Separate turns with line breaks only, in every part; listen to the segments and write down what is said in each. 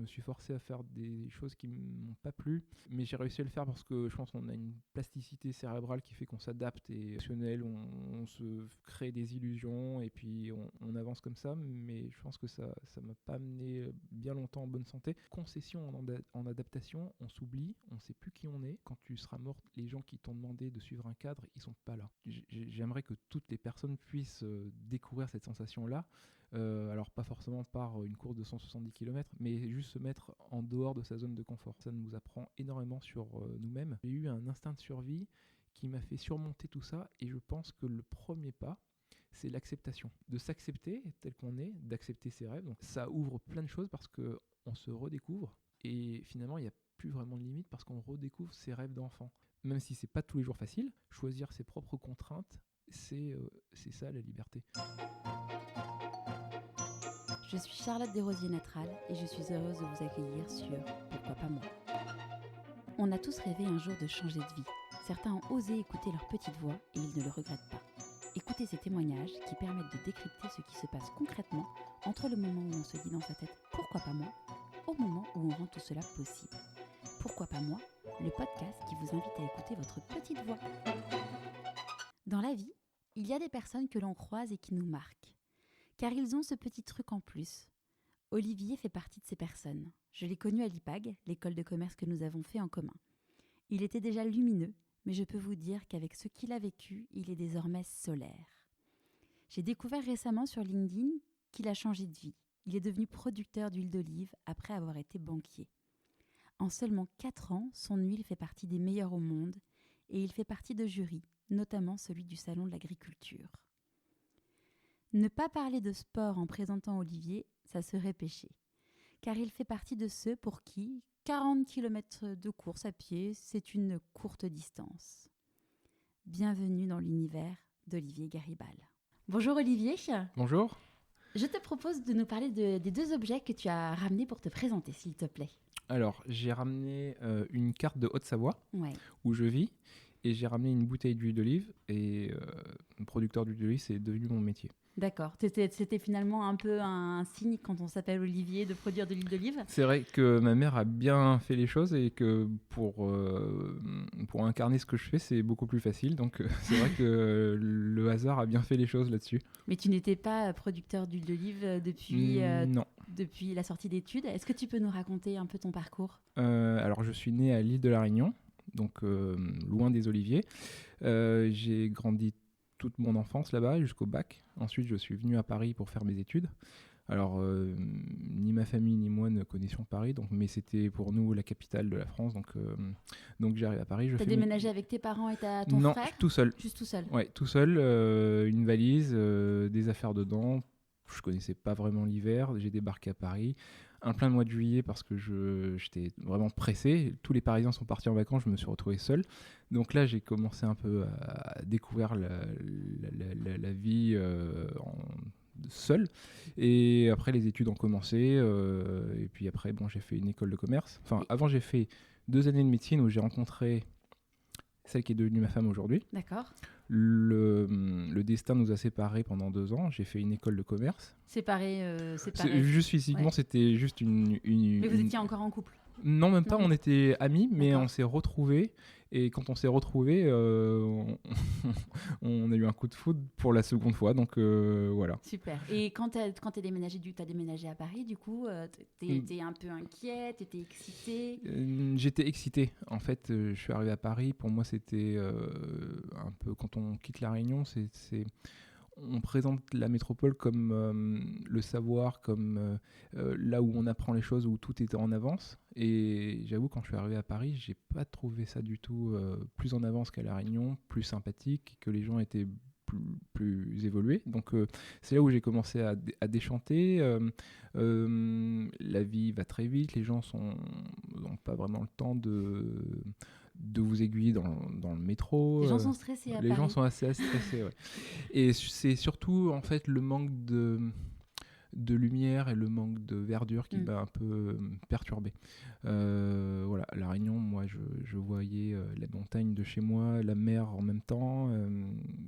Je me suis forcé à faire des choses qui m'ont pas plu, mais j'ai réussi à le faire parce que je pense qu'on a une plasticité cérébrale qui fait qu'on s'adapte et émotionnel, on se crée des illusions et puis on avance comme ça, mais je pense que ça m'a pas amené bien longtemps en bonne santé. Concession en adaptation, on s'oublie, on sait plus qui on est. Quand tu seras mort, les gens qui t'ont demandé de suivre un cadre, ils sont pas là. J'aimerais que toutes les personnes puissent découvrir cette sensation-là. Alors pas forcément par une course de 170 km, mais juste se mettre en dehors de sa zone de confort. Ça nous apprend énormément sur nous-mêmes. J'ai eu un instinct de survie qui m'a fait surmonter tout ça, et je pense que le premier pas, c'est l'acceptation. De s'accepter tel qu'on est, d'accepter ses rêves. Donc ça ouvre plein de choses parce qu'on se redécouvre, et finalement il n'y a plus vraiment de limite parce qu'on redécouvre ses rêves d'enfant. Même si c'est pas tous les jours facile, choisir ses propres contraintes, c'est ça la liberté.
Je suis Charlotte Desrosiers-Natral et je suis heureuse de vous accueillir sur Pourquoi pas moi. On a tous rêvé un jour de changer de vie. Certains ont osé écouter leur petite voix et ils ne le regrettent pas. Écoutez ces témoignages qui permettent de décrypter ce qui se passe concrètement entre le moment où on se dit dans sa tête « Pourquoi pas moi ?», au moment où on rend tout cela possible. Pourquoi pas moi ? Le podcast qui vous invite à écouter votre petite voix. Dans la vie, il y a des personnes que l'on croise et qui nous marquent. Car ils ont ce petit truc en plus. Olivier fait partie de ces personnes. Je l'ai connu à l'IPAG, l'école de commerce que nous avons fait en commun. Il était déjà lumineux, mais je peux vous dire qu'avec ce qu'il a vécu, il est désormais solaire. J'ai découvert récemment sur LinkedIn qu'il a changé de vie. Il est devenu producteur d'huile d'olive après avoir été banquier. En seulement 4 ans, son huile fait partie des meilleures au monde et il fait partie de jurys, notamment celui du Salon de l'agriculture. Ne pas parler de sport en présentant Olivier, ça serait péché. Car il fait partie de ceux pour qui 40 km de course à pied, c'est une courte distance. Bienvenue dans l'univers d'Olivier Garibal. Bonjour Olivier.
Bonjour.
Je te propose de nous parler des 2 objets que tu as ramenés pour te présenter, s'il te plaît.
Alors, j'ai ramené une carte de Haute-Savoie,
Ouais.
où je vis, et j'ai ramené une bouteille d'huile d'olive, et producteur d'huile d'olive, c'est devenu mon métier.
D'accord. C'était finalement un peu un signe quand on s'appelle Olivier de produire de l'huile d'olive.
C'est vrai que ma mère a bien fait les choses et que pour incarner ce que je fais, c'est beaucoup plus facile. Donc c'est vrai que le hasard a bien fait les choses là-dessus.
Mais tu n'étais pas producteur d'huile d'olive
Non.
depuis la sortie d'études. Est-ce que tu peux nous raconter un peu ton parcours ?
Alors je suis né à l'île de la Réunion, donc loin des oliviers. J'ai grandi toute mon enfance là-bas jusqu'au bac. Ensuite, je suis venu à Paris pour faire mes études. Alors, ni ma famille ni moi ne connaissions Paris, mais c'était pour nous la capitale de la France. Donc j'arrive à Paris.
Tu as déménagé avec tes parents et ton
Non,
frère ?
tout seul.
Juste tout seul ?
Ouais, tout seul. Une valise, des affaires dedans. Je connaissais pas vraiment l'hiver. J'ai débarqué à Paris un plein mois de juillet parce que j'étais vraiment pressé. Tous les Parisiens sont partis en vacances, je me suis retrouvé seul. Donc là, j'ai commencé un peu à découvrir la vie seul. Et après, les études ont commencé. Et puis après, j'ai fait une école de commerce. Enfin, avant, j'ai fait 2 années de médecine où j'ai rencontré celle qui est devenue ma femme aujourd'hui.
D'accord.
Le destin nous a séparés pendant 2 ans. J'ai fait une école de commerce.
Séparés.
Juste physiquement, ouais. C'était juste
Mais vous étiez encore en couple ?
Non, même pas. On était amis, mais
D'accord.
on s'est retrouvés. Et quand on s'est retrouvés, on a eu un coup de foudre pour la seconde fois. Donc voilà.
Super. Et quand t'es déménagé, t'as déménagé à Paris, du coup, t'es un peu inquiet, t'étais excité ?
J'étais excité. En fait, je suis arrivé à Paris. Pour moi, c'était un peu... Quand on quitte la Réunion, on présente la métropole comme le savoir, comme là où on apprend les choses, où tout était en avance. Et j'avoue, quand je suis arrivé à Paris, j'ai pas trouvé ça du tout plus en avance qu'à La Réunion, plus sympathique, que les gens étaient plus évolués. Donc c'est là où j'ai commencé à déchanter. La vie va très vite, les gens n'ont pas vraiment le temps de vous aiguiller dans le métro.
Les gens sont stressés à Paris.
Les gens sont assez stressés, ouais. Et c'est surtout en fait le manque de lumière et le manque de verdure qui m'a un peu perturbé. Voilà, La Réunion, moi je voyais la montagne de chez moi, la mer en même temps.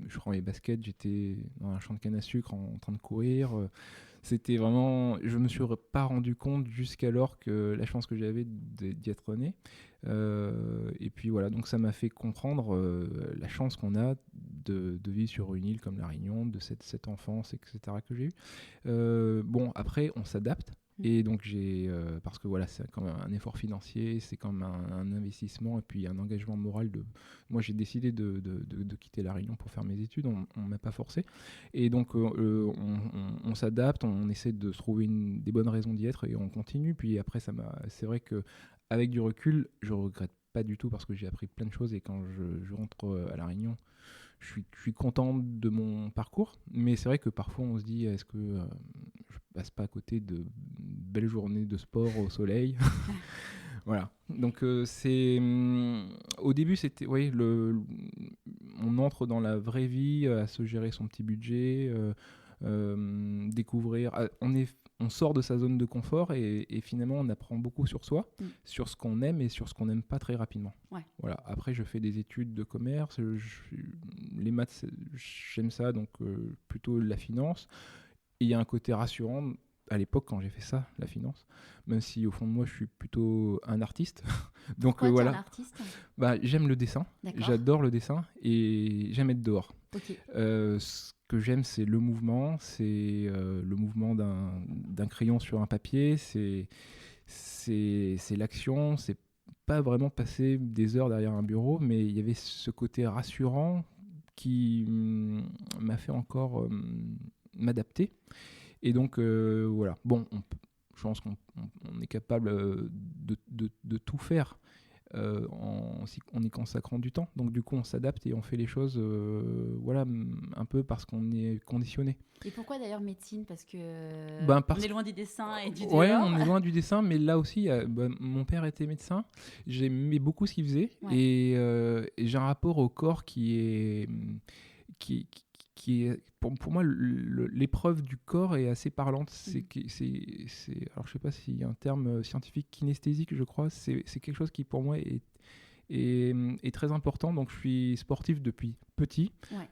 Je prends mes baskets, j'étais dans un champ de canne à sucre en train de courir. C'était vraiment, je me suis pas rendu compte jusqu'alors que la chance que j'avais d'y être né. Et puis voilà, donc ça m'a fait comprendre la chance qu'on a de vivre sur une île comme la Réunion, de cette enfance, etc. que j'ai eue. Bon, après, on s'adapte. Et donc parce que voilà, c'est quand même un effort financier, c'est quand même un investissement et puis un engagement moral. Moi, j'ai décidé de quitter la Réunion pour faire mes études, on ne m'a pas forcé. Et donc, on s'adapte, on essaie de se trouver des bonnes raisons d'y être et on continue. Puis après, c'est vrai qu'avec du recul, je regrette pas du tout parce que j'ai appris plein de choses et quand je rentre à la Réunion, je suis content de mon parcours, mais c'est vrai que parfois on se dit est-ce que je passe pas à côté de belles journées de sport au soleil. Voilà. Donc au début c'était on entre dans la vraie vie à se gérer son petit budget, découvrir. On sort de sa zone de confort et finalement on apprend beaucoup sur soi, sur ce qu'on aime et sur ce qu'on n'aime pas très rapidement.
Ouais.
Voilà. Après je fais des études de commerce, les maths j'aime ça, donc plutôt la finance. Et il y a un côté rassurant à l'époque quand j'ai fait ça, la finance, même si au fond de moi je suis plutôt un artiste. Donc
Pourquoi
voilà.
tu es un artiste ?
J'aime le dessin, j'adore le dessin et j'aime être dehors.
Okay.
Ce que j'aime, c'est le mouvement, c'est le mouvement d'un crayon sur un papier, c'est l'action, c'est pas vraiment passer des heures derrière un bureau, mais il y avait ce côté rassurant qui m'a fait encore m'adapter. Et donc, voilà. Bon, je pense qu'on est capable de tout faire en y consacrant du temps. Donc, du coup, on s'adapte et on fait les choses voilà, un peu parce qu'on est conditionné.
Et pourquoi d'ailleurs médecine ? Parce que on est loin du dessin et du dehors.
Ouais, on est loin du dessin, mais là aussi, mon père était médecin. J'aimais beaucoup ce qu'il faisait. Ouais. Et j'ai un rapport au corps qui est pour moi, l'épreuve du corps est assez parlante. Alors, je sais pas s'il y a un terme scientifique, kinesthésique, je crois. C'est quelque chose qui, pour moi, est très important. Donc, je suis sportif depuis petit. Ouais.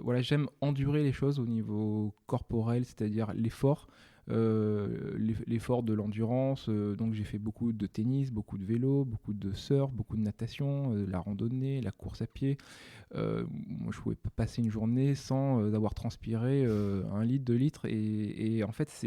Voilà, j'aime endurer les choses au niveau corporel, c'est-à-dire l'effort. L'effort de l'endurance, donc j'ai fait beaucoup de tennis, beaucoup de vélo, beaucoup de surf, beaucoup de natation, la randonnée, la course à pied. Moi je pouvais pas passer une journée sans avoir transpiré 1 litre, 2 litres et en fait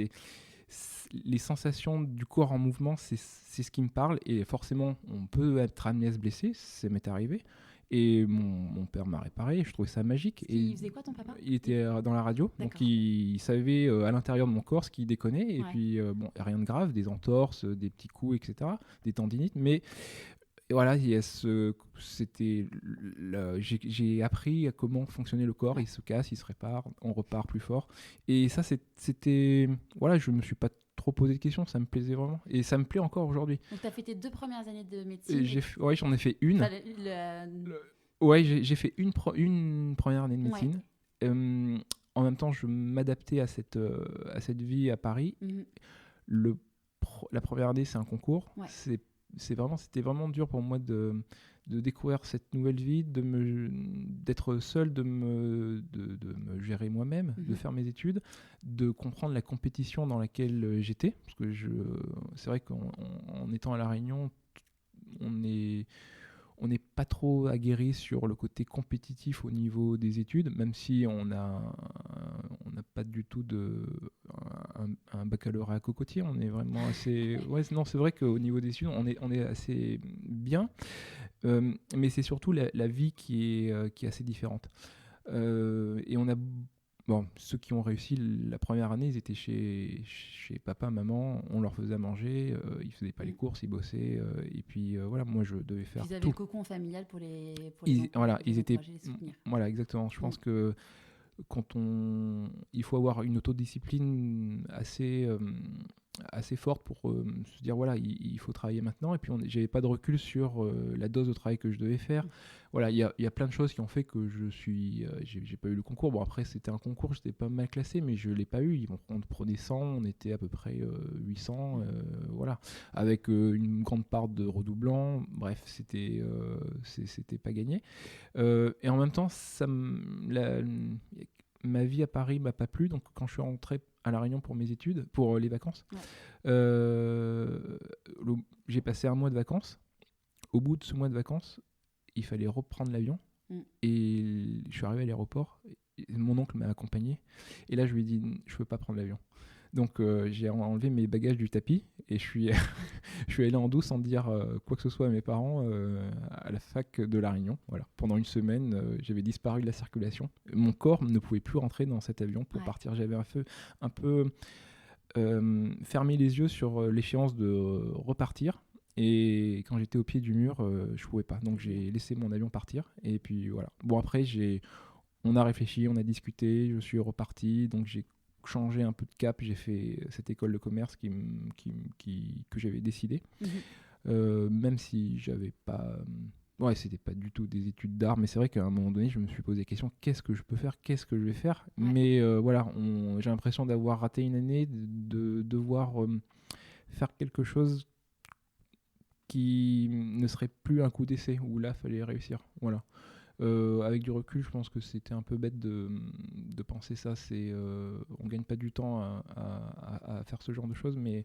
les sensations du corps en mouvement, c'est ce qui me parle et forcément on peut être amené à se blesser, ça m'est arrivé. Et mon père m'a réparé, je trouvais ça magique.
Il faisait quoi ton papa ?
Il était dans la radio, donc il savait à l'intérieur de mon corps ce qui déconnait. Et puis, rien de grave, des entorses, des petits coups, etc., des tendinites. Mais voilà, j'ai appris à comment fonctionnait le corps. Il se casse, il se répare, on repart plus fort. Et ça, c'était... Voilà, je me suis pas trop posé de questions, ça me plaisait vraiment. Et ça me plaît encore aujourd'hui.
Donc, tu as fait tes 2 premières années de médecine
Ouais, j'en ai fait une. Ouais, j'ai fait une première année de médecine. Ouais. En même temps, je m'adaptais à cette vie à Paris. Mm-hmm. La première année, c'est un concours. Ouais. C'était vraiment dur pour moi de découvrir cette nouvelle vie, d'être seul, de me gérer moi-même, de faire mes études, de comprendre la compétition dans laquelle j'étais. Parce que c'est vrai qu'en étant à La Réunion, on n'est pas trop aguerri sur le côté compétitif au niveau des études, même si on n'a pas du tout un baccalauréat à cocotier. On est vraiment assez... Ouais, non, c'est vrai qu'au niveau des études, on est assez bien, mais c'est surtout la vie qui est assez différente. Et on a... Bon, ceux qui ont réussi la première année, ils étaient chez papa, maman, on leur faisait à manger, ils faisaient pas les courses, ils bossaient, et puis voilà, moi je devais faire tout.
Ils avaient le cocon familial pour les
ils étaient,
les
voilà, exactement. Je pense que il faut avoir une autodiscipline assez forte pour se dire voilà, il faut travailler maintenant. Et puis j'avais pas de recul sur la dose de travail que je devais faire. Voilà, il y a plein de choses qui ont fait que j'ai pas eu le concours. Bon, après c'était un concours, j'étais pas mal classé, mais je l'ai pas eu. On prenait 100, on était à peu près 800, voilà, avec une grande part de redoublants. Bref, c'était pas gagné. Et en même temps, ma vie à Paris m'a pas plu. Donc quand je suis rentré à La Réunion pour mes études, pour les vacances,
Ouais.
j'ai passé un mois de vacances. Au bout de ce mois de vacances, il fallait reprendre l'avion. Et je suis arrivé à l'aéroport. Mon oncle m'a accompagné. Et là, je lui ai dit, je peux pas prendre l'avion. Donc j'ai enlevé mes bagages du tapis et je suis allé en douce sans dire quoi que ce soit à mes parents à la fac de La Réunion. Voilà. Pendant une semaine, j'avais disparu de la circulation. Mon corps ne pouvait plus rentrer dans cet avion pour partir. J'avais un peu fermé les yeux sur l'échéance de repartir. Et quand j'étais au pied du mur, je pouvais pas. Donc j'ai laissé mon avion partir. Et puis voilà. Bon, après, on a réfléchi, on a discuté, je suis reparti. Donc j'ai changé un peu de cap. J'ai fait cette école de commerce que j'avais décidé. Même si j'avais pas... Ouais, c'était pas du tout des études d'art, mais c'est vrai qu'à un moment donné, je me suis posé la question, qu'est-ce que je peux faire, qu'est-ce que je vais faire. Mais voilà, j'ai l'impression d'avoir raté une année, de devoir faire quelque chose qui ne serait plus un coup d'essai, où là, il fallait réussir. Voilà. Avec du recul, je pense que c'était un peu bête de penser ça. On gagne pas du temps à faire ce genre de choses, mais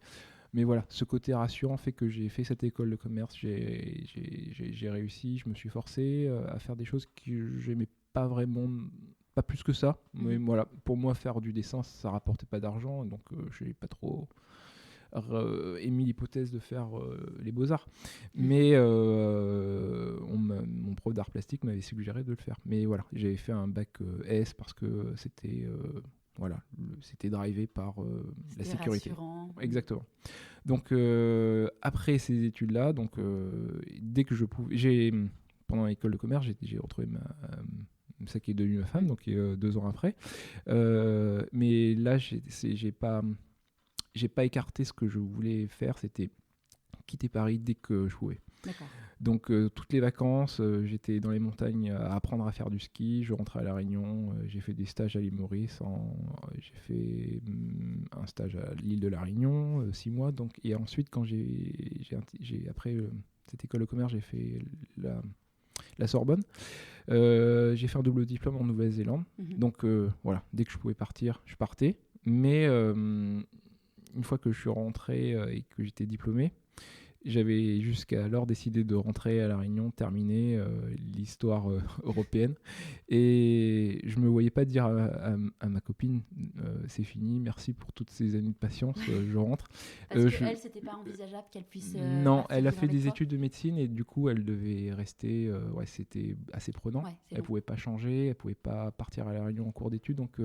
voilà, ce côté rassurant fait que j'ai fait cette école de commerce, j'ai réussi, je me suis forcé à faire des choses que j'aimais pas vraiment, pas plus que ça. Mais voilà, pour moi, faire du dessin, ça rapportait pas d'argent, donc je n'ai pas trop émis l'hypothèse de faire les beaux-arts. Mais mon prof d'art plastique m'avait suggéré de le faire. Mais voilà, j'avais fait un bac S parce que c'était... Voilà, c'était drivé par la sécurité.
Rassurant.
Exactement. Donc après ces études-là, donc dès que je pouvais, pendant l'école de commerce, j'ai retrouvé ça qui est devenue ma femme, donc 2 ans après. Mais là, j'ai pas écarté ce que je voulais faire, c'était quitter Paris dès que je pouvais.
D'accord.
Donc toutes les vacances, j'étais dans les montagnes à apprendre à faire du ski, je rentrais à La Réunion, j'ai fait des stages à l'île Maurice, j'ai fait un stage à l'île de La Réunion, 6 mois, donc, et ensuite quand après cette école de commerce, j'ai fait la Sorbonne, j'ai fait un double diplôme en Nouvelle-Zélande, donc voilà, dès que je pouvais partir, je partais, mais une fois que je suis rentré et que j'étais diplômé, j'avais jusqu'alors décidé de rentrer à La Réunion, terminer l'histoire européenne. Et je ne me voyais pas dire à ma copine, c'est fini, merci pour toutes ces années de patience, je rentre.
Parce qu'elle, c'était pas envisageable qu'elle puisse...
non, elle a fait des études de médecine et du coup, elle devait rester... c'était assez prenant. Elle ne pouvait pas changer, elle ne pouvait pas partir à La Réunion en cours d'études. Donc,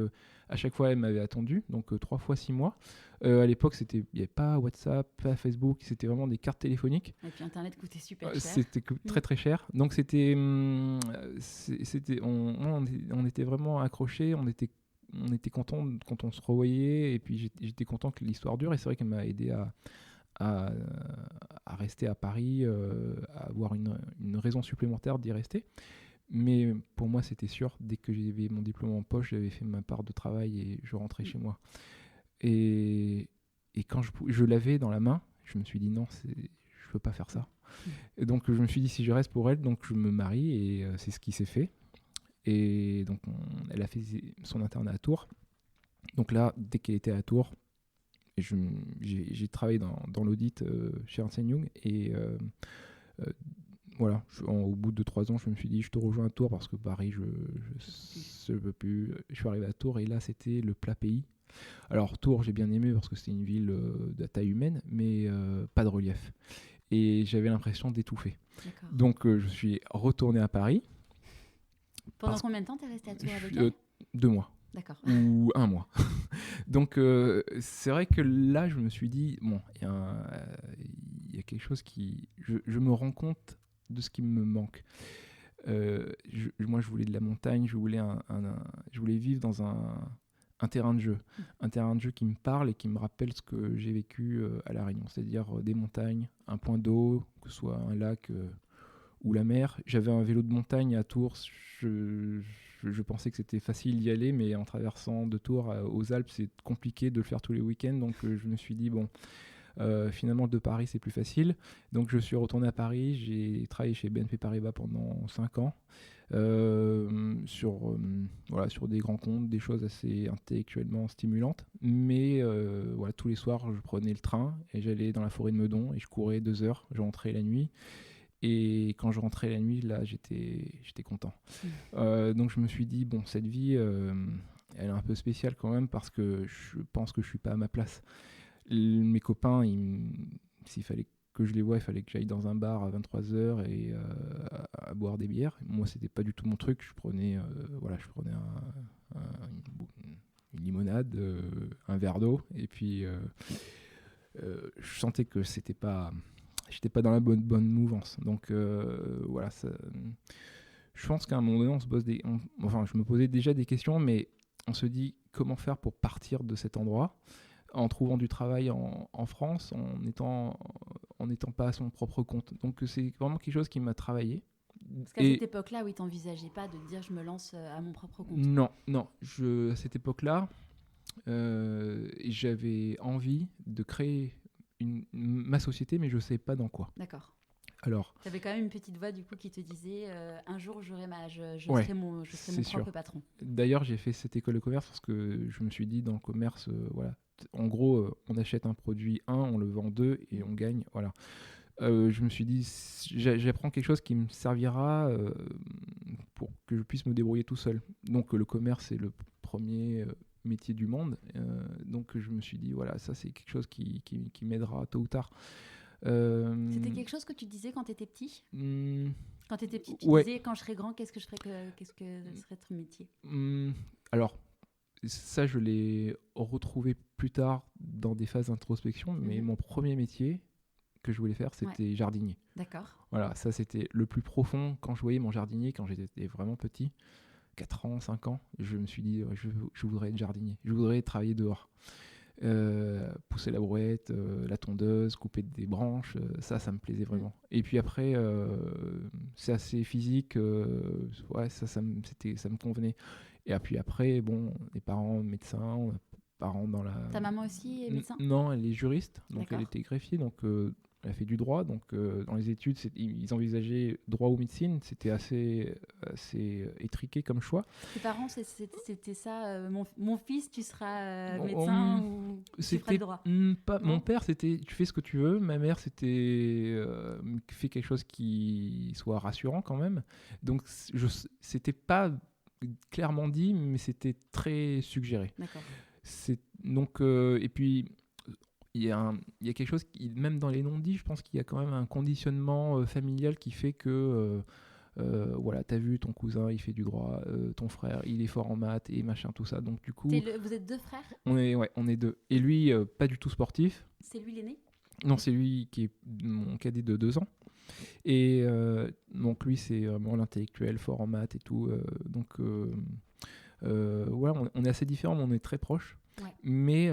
à chaque fois, elle m'avait attendu. Donc, 3 fois 6 mois. À l'époque, il n'y avait pas WhatsApp, pas Facebook, c'était vraiment des cartes téléphoniques.
Et puis Internet coûtait super cher.
C'était très très cher. Donc on était vraiment accrochés, on était contents quand on se revoyait, et puis j'étais content que l'histoire dure, et c'est vrai qu'elle m'a aidé à rester à Paris, à avoir une raison supplémentaire d'y rester. Mais pour moi, c'était sûr, dès que j'avais mon diplôme en poche, j'avais fait ma part de travail et je rentrais chez moi. Et quand je l'avais dans la main, je me suis dit non, je ne peux pas faire ça. Et donc je me suis dit, si je reste pour elle, donc je me marie, et c'est ce qui s'est fait. Et donc elle a fait son internat à Tours. Donc là, dès qu'elle était à Tours, j'ai travaillé dans l'audit chez Ernst & Young, et voilà, au bout de 3 ans, je me suis dit, je te rejoins à Tours parce que Paris, je ne peux plus. Je suis arrivé à Tours, et là, c'était le plat pays. Alors Tours, j'ai bien aimé parce que c'était une ville de taille humaine, mais pas de relief. Et j'avais l'impression d'étouffer. D'accord. Donc je suis retourné à Paris.
Pendant combien de temps t'es resté à Tours avec elle ?
2 mois.
D'accord.
Ou 1 mois. Donc c'est vrai que là, je me suis dit, bon, il y a quelque chose qui... Je me rends compte de ce qui me manque. Moi, je voulais de la montagne, je voulais vivre dans un terrain de jeu. Un terrain de jeu qui me parle et qui me rappelle ce que j'ai vécu à La Réunion, c'est-à-dire des montagnes, un point d'eau, que ce soit un lac ou la mer. J'avais un vélo de montagne à Tours, je pensais que c'était facile d'y aller, mais en traversant de Tours aux Alpes, c'est compliqué de le faire tous les week-ends, donc je me suis dit, bon, Finalement, de Paris, c'est plus facile. Donc, je suis retourné à Paris. J'ai travaillé chez BNP Paribas pendant 5 ans sur des grands comptes, des choses assez intellectuellement stimulantes. Mais voilà, tous les soirs, je prenais le train et j'allais dans la forêt de Meudon et je courais 2 heures. Je rentrais la nuit. Et quand je rentrais la nuit, là, j'étais content. Donc, je me suis dit, bon, cette vie, elle est un peu spéciale quand même parce que je pense que je suis pas à ma place. Mes copains, s'il fallait que je les voie, il fallait que j'aille dans un bar à 23h et à boire des bières. Moi, c'était pas du tout mon truc. Je prenais une limonade, un verre d'eau, et puis je sentais que j'étais pas dans la bonne mouvance. Donc voilà, je pense qu'à un moment donné, je me posais déjà des questions, mais on se dit comment faire pour partir de cet endroit en trouvant du travail en France, en n'étant pas à son propre compte. Donc c'est vraiment quelque chose qui m'a travaillé.
Parce qu'à cette époque-là, oui, t'envisageais pas de te dire je me lance à mon propre compte.
Non. À cette époque-là, j'avais envie de créer ma société, mais je ne savais pas dans quoi.
D'accord.
Alors,
tu avais quand même une petite voix du coup qui te disait un jour je serai mon propre patron.
D'ailleurs, j'ai fait cette école de commerce parce que je me suis dit dans le commerce, voilà, en gros, on achète un produit 1, on le vend 2 et on gagne, voilà. Je me suis dit, j'apprends quelque chose qui me servira pour que je puisse me débrouiller tout seul. Donc le commerce, c'est le premier métier du monde. Donc je me suis dit, voilà, ça c'est quelque chose qui m'aidera tôt ou tard.
C'était quelque chose que tu disais quand tu étais petit Quand tu étais petit, tu disais, quand je serai grand, qu'est-ce que serait ton métier
Alors, ça, je l'ai retrouvé plus tard dans des phases d'introspection, mais mon premier métier que je voulais faire, c'était jardinier.
D'accord.
Voilà, ça, c'était le plus profond. Quand je voyais mon jardinier, quand j'étais vraiment petit, 4 ans, 5 ans, je me suis dit, je voudrais être jardinier. Je voudrais travailler dehors. Pousser la brouette, la tondeuse, couper des branches, ça me plaisait vraiment. Et puis après, c'est assez physique, ça me convenait. Et puis après, bon, les parents médecins, parents dans la...
Ta maman aussi est médecin ?
Non, elle est juriste, donc
D'accord.
elle était greffier, donc elle a fait du droit, donc dans les études, ils envisageaient droit ou médecine, c'était assez étriqué comme choix.
Tes parents, c'était ça, mon fils, tu seras médecin ou tu feras le droit ?
Mon père, c'était tu fais ce que tu veux, ma mère, c'était fais quelque chose qui soit rassurant quand même. Donc c'était pas clairement dit, mais c'était très suggéré.
D'accord.
Donc, et puis, il y a quelque chose, même dans les non-dits, je pense qu'il y a quand même un conditionnement familial qui fait que, voilà, t'as vu, ton cousin, il fait du droit, ton frère, il est fort en maths et machin, tout ça. Donc, du coup...
Vous êtes 2 frères ?
On est 2. Et lui, pas du tout sportif.
C'est lui l'aîné ? Non,
c'est lui qui est mon cadet de 2 ans. Et donc, lui, c'est vraiment l'intellectuel, fort en maths et tout. Donc, voilà, on est assez différents, mais on est très proches.
Ouais.
Mais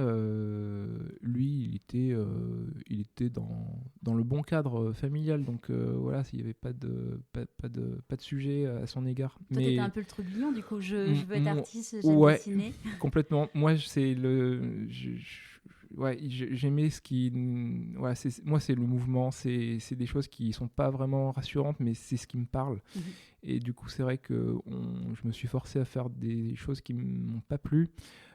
lui, il était dans le bon cadre familial. Donc, voilà, s'il n'y avait pas de sujet à son égard.
Toi,
mais
t'étais un peu le truc lion, du coup, je veux être artiste, j'aime dessiner.
Complètement. Moi, c'est j'aimais ce qui... Ouais, moi, c'est le mouvement, c'est des choses qui sont pas vraiment rassurantes, mais c'est ce qui me parle. Et du coup, c'est vrai que je me suis forcé à faire des choses qui m'ont pas plu.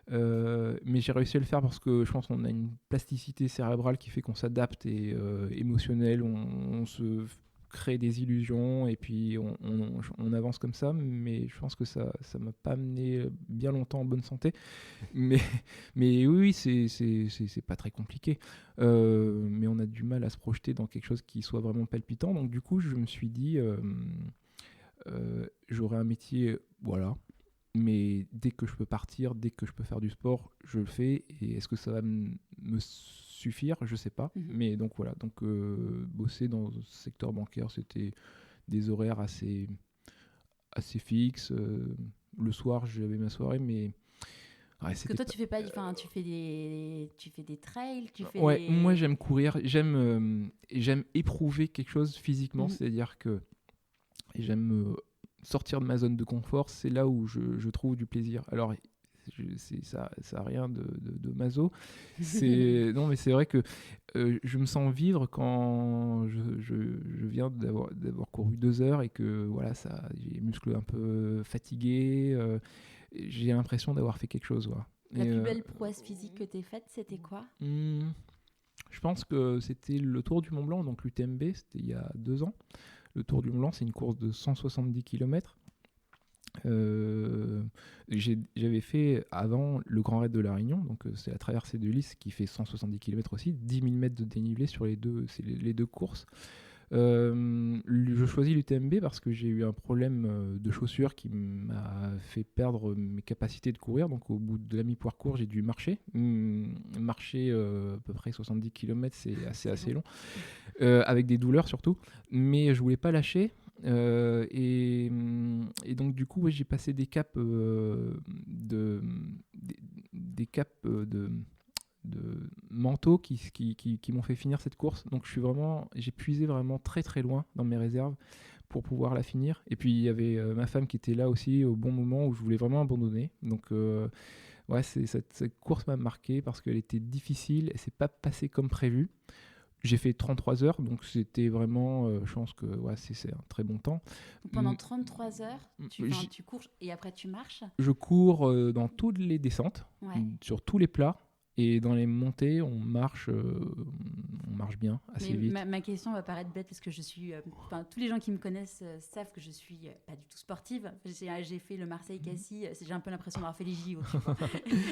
Mais j'ai réussi à le faire parce que je pense qu'on a une plasticité cérébrale qui fait qu'on s'adapte et émotionnel, on se crée des illusions et puis on avance comme ça, mais je pense que ça m'a pas amené bien longtemps en bonne santé. Mais oui, c'est pas très compliqué. Mais on a du mal à se projeter dans quelque chose qui soit vraiment palpitant. Donc du coup, je me suis dit, j'aurai un métier, voilà. Mais dès que je peux partir, dès que je peux faire du sport, je le fais. Et est-ce que ça va me suffire ? Je sais pas. Mais donc voilà. Donc bosser dans le secteur bancaire, c'était des horaires assez fixes. Le soir, j'avais ma soirée, mais
parce que toi, tu fais pas, tu fais des trails,
moi j'aime courir, j'aime éprouver quelque chose physiquement, c'est-à-dire que j'aime sortir de ma zone de confort, c'est là où je trouve du plaisir. Alors, Ça a rien de maso. Non, mais c'est vrai que je me sens vivre quand je viens d'avoir couru 2 heures et que voilà, j'ai les muscles un peu fatigués. J'ai l'impression d'avoir fait quelque chose. Voilà.
La plus belle prouesse physique que t'aies faite, c'était quoi?
Je pense que c'était le Tour du Mont Blanc, donc l'UTMB, c'était il y a 2 ans. Le Tour du Mont Blanc, c'est une course de 170 km. J'avais fait avant le Grand Raid de la Réunion, donc c'est la traversée de l'Is qui fait 170 km aussi, 10 000 mètres de dénivelé sur les deux courses. Je choisis l'UTMB parce que j'ai eu un problème de chaussure qui m'a fait perdre mes capacités de courir. Donc au bout de la mi-parcours, j'ai dû marcher. Marcher à peu près 70 km, c'est assez long. Avec des douleurs surtout. Mais je voulais pas lâcher. Et donc du coup, j'ai passé des caps des caps de mentaux qui m'ont fait finir cette course. Donc j'ai puisé vraiment très très loin dans mes réserves pour pouvoir la finir. Et puis il y avait ma femme qui était là aussi au bon moment où je voulais vraiment abandonner. Donc ouais, cette course m'a marqué parce qu'elle était difficile, elle s'est pas passée comme prévu. J'ai fait 33 heures, donc c'était vraiment, je pense que ouais, c'est un très bon temps.
Donc pendant 33 heures, tu cours et après tu marches?
Je cours dans toutes les descentes, sur tous les plats. Et dans les montées, on marche bien, assez vite.
Ma question va paraître bête parce que je suis... tous les gens qui me connaissent savent que je suis pas du tout sportive. J'ai fait le Marseille-Cassis, j'ai un peu l'impression d'avoir fait les JO.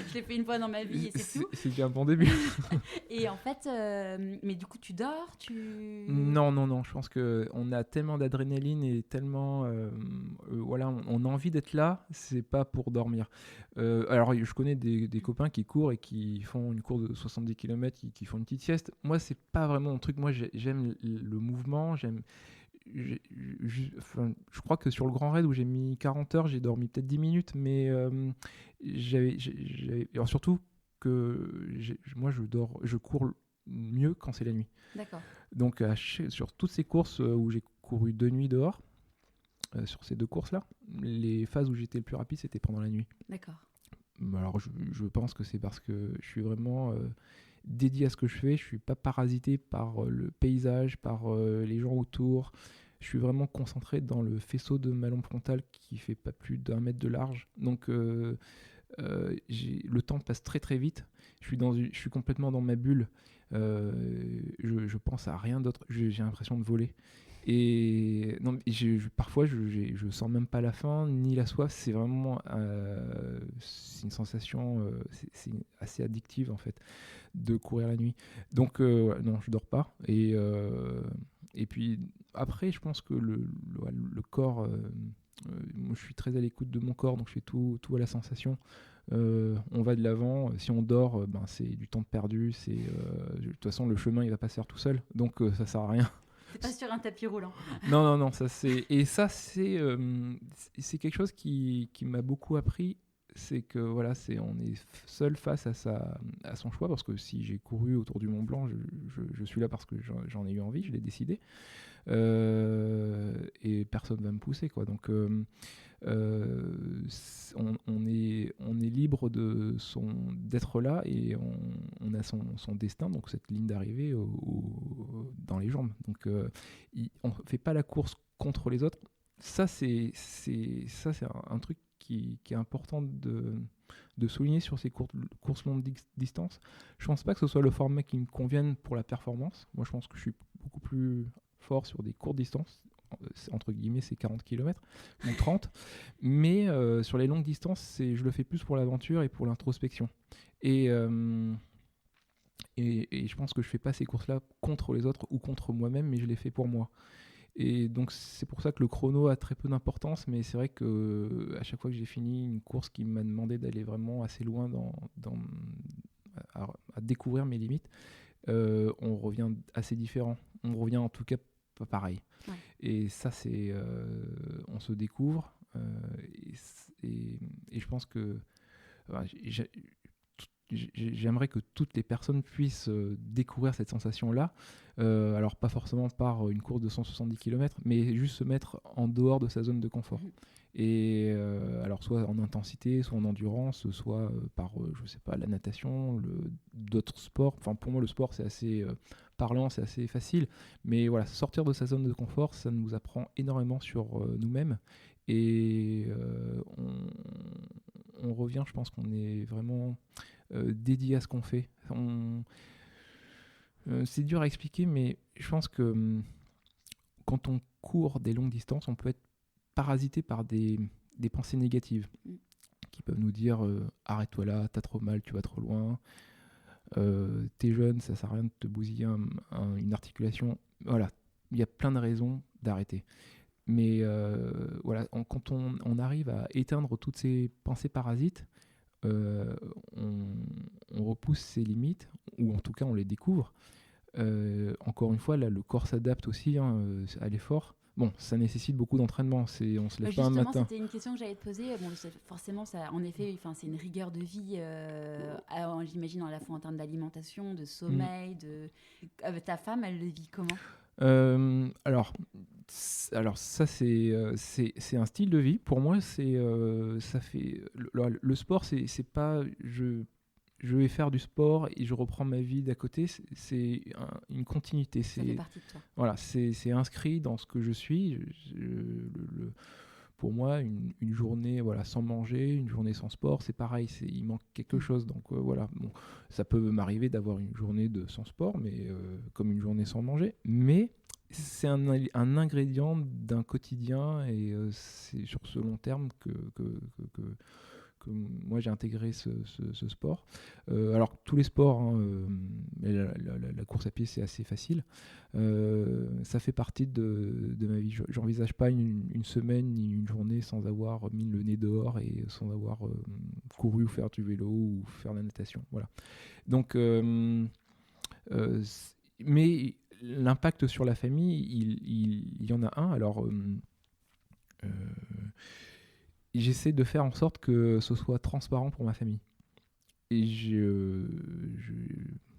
Je l'ai fait une fois dans ma vie et c'est tout.
C'est déjà un bon début.
Et en fait, mais du coup, tu dors
Non, je pense qu'on a tellement d'adrénaline et tellement... voilà, on a envie d'être là, c'est pas pour dormir. Alors, je connais des copains qui courent et qui font une course de 70 km, qui font une petite sieste. Moi, c'est pas vraiment mon truc. Moi, j'aime le mouvement, je crois que sur le Grand Raid où j'ai mis 40 heures, j'ai dormi peut-être 10 minutes, mais alors surtout que moi, je cours mieux quand c'est la nuit.
D'accord.
Donc, sur toutes ces courses où j'ai couru 2 nuits dehors, sur ces 2 courses-là, les phases où j'étais le plus rapide, c'était pendant la nuit.
D'accord.
Alors, je pense que c'est parce que je suis vraiment dédié à ce que je fais. Je suis pas parasité par le paysage, par les gens autour. Je suis vraiment concentré dans le faisceau de ma lampe frontale qui fait pas plus d'1 mètre de large. Donc, le temps passe très très vite. Je suis complètement dans ma bulle. Je pense à rien d'autre. J'ai l'impression de voler. Et non, parfois je sens même pas la faim ni la soif. C'est vraiment c'est une sensation c'est assez addictive en fait de courir la nuit. Donc non, je dors pas. Et puis après, je pense que le corps, moi je suis très à l'écoute de mon corps, donc je fais tout à la sensation. On va de l'avant. Si on dort, c'est du temps perdu. De toute façon, le chemin il va pas se faire tout seul, donc ça sert à rien.
C'est pas sur un tapis roulant.
Non, c'est quelque chose qui m'a beaucoup appris. C'est que voilà, on est seul face à son choix, parce que si j'ai couru autour du Mont Blanc, je suis là parce que j'en ai eu envie, je l'ai décidé. Et personne va me pousser, quoi. Donc on est libre d'être là, et on a son destin, donc cette ligne d'arrivée dans les jambes. Donc on fait pas la course contre les autres. Ça c'est un truc qui est important de souligner sur ces courses longue distance. Je pense pas que ce soit le format qui me convienne pour la performance. Moi, je pense que je suis beaucoup plus fort sur des courtes distances. Entre guillemets, c'est 40 km ou 30. Mais sur les longues distances, je le fais plus pour l'aventure et pour l'introspection. Et je pense que je fais pas ces courses-là contre les autres ou contre moi-même, mais je les fais pour moi. Et donc c'est pour ça que le chrono a très peu d'importance, mais c'est vrai que à chaque fois que j'ai fini une course qui m'a demandé d'aller vraiment assez loin à découvrir mes limites, on revient assez différent. On revient en tout cas pas pareil.
Ouais.
Et ça, on se découvre. Et je pense que j'aimerais que toutes les personnes puissent découvrir cette sensation-là. Alors pas forcément par une course de 170 km, mais juste se mettre en dehors de sa zone de confort. Et alors soit en intensité, soit en endurance, soit par, je sais pas, la natation, d'autres sports. Enfin, pour moi, le sport, c'est assez parlant, c'est assez facile. Mais voilà, sortir de sa zone de confort, ça nous apprend énormément sur nous-mêmes. Et on revient, je pense qu'on est vraiment dédié à ce qu'on fait. C'est dur à expliquer, mais je pense que quand on court des longues distances, on peut être parasité par des pensées négatives qui peuvent nous dire arrête-toi là, t'as trop mal, tu vas trop loin, t'es jeune, ça sert à rien de te bousiller une articulation. Voilà, il y a plein de raisons d'arrêter. Mais voilà, quand on arrive à éteindre toutes ces pensées parasites, on repousse ses limites, ou en tout cas on les découvre. Encore une fois, là, le corps s'adapte aussi à l'effort. Bon, ça nécessite beaucoup d'entraînement. On se lève pas un matin.
Justement, c'était une question que j'allais te poser. Bon, forcément, ça, en effet, c'est une rigueur de vie. J'imagine à la fois en termes d'alimentation, de sommeil. Ta femme, elle le vit comment ?
Alors ça c'est un style de vie. Pour moi, ça fait le sport, c'est pas je vais faire du sport et je reprends ma vie d'à côté. C'est une continuité.
Ça fait partie de toi.
Voilà, c'est inscrit dans ce que je suis. Pour moi, une journée sans manger, une journée sans sport, c'est pareil. Il manque quelque chose. Donc voilà, bon, ça peut m'arriver d'avoir une journée sans sport, mais comme une journée sans manger. Mais c'est un ingrédient d'un quotidien et c'est sur ce long terme que moi j'ai intégré ce sport. Alors tous les sports, mais la course à pied c'est assez facile. Ça fait partie de ma vie. J'envisage pas une semaine ni une journée sans avoir mis le nez dehors et sans avoir couru ou faire du vélo ou faire de la natation. Voilà. Donc, mais l'impact sur la famille, il y en a un. Alors, j'essaie de faire en sorte que ce soit transparent pour ma famille. Et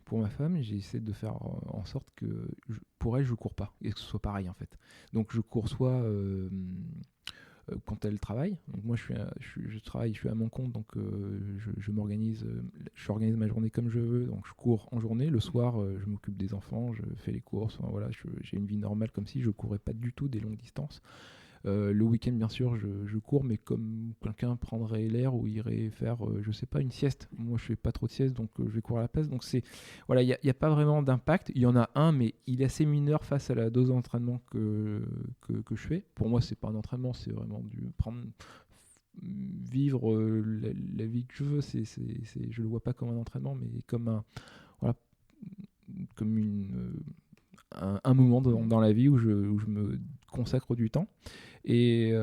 pour ma femme, j'essaie de faire en sorte que pour elle, je ne cours pas et que ce soit pareil en fait. Donc je cours soit quand elle travaille. Donc moi, je travaille, je suis à mon compte, donc je m'organise, j'organise ma journée comme je veux. Donc je cours en journée. Le soir, je m'occupe des enfants, je fais les courses. Enfin, voilà, j'ai une vie normale comme si je courais pas du tout des longues distances. Le week-end, bien sûr, je cours, mais comme quelqu'un prendrait l'air ou irait faire, je sais pas, une sieste. Moi, je fais pas trop de sieste, donc je vais courir à la place. Donc voilà, il y a pas vraiment d'impact. Il y en a un, mais il est assez mineur face à la dose d'entraînement que je fais. Pour moi, c'est pas un entraînement, c'est vraiment vivre la vie que je veux. Je le vois pas comme un entraînement, mais comme un moment dans la vie où je me consacre du temps. Et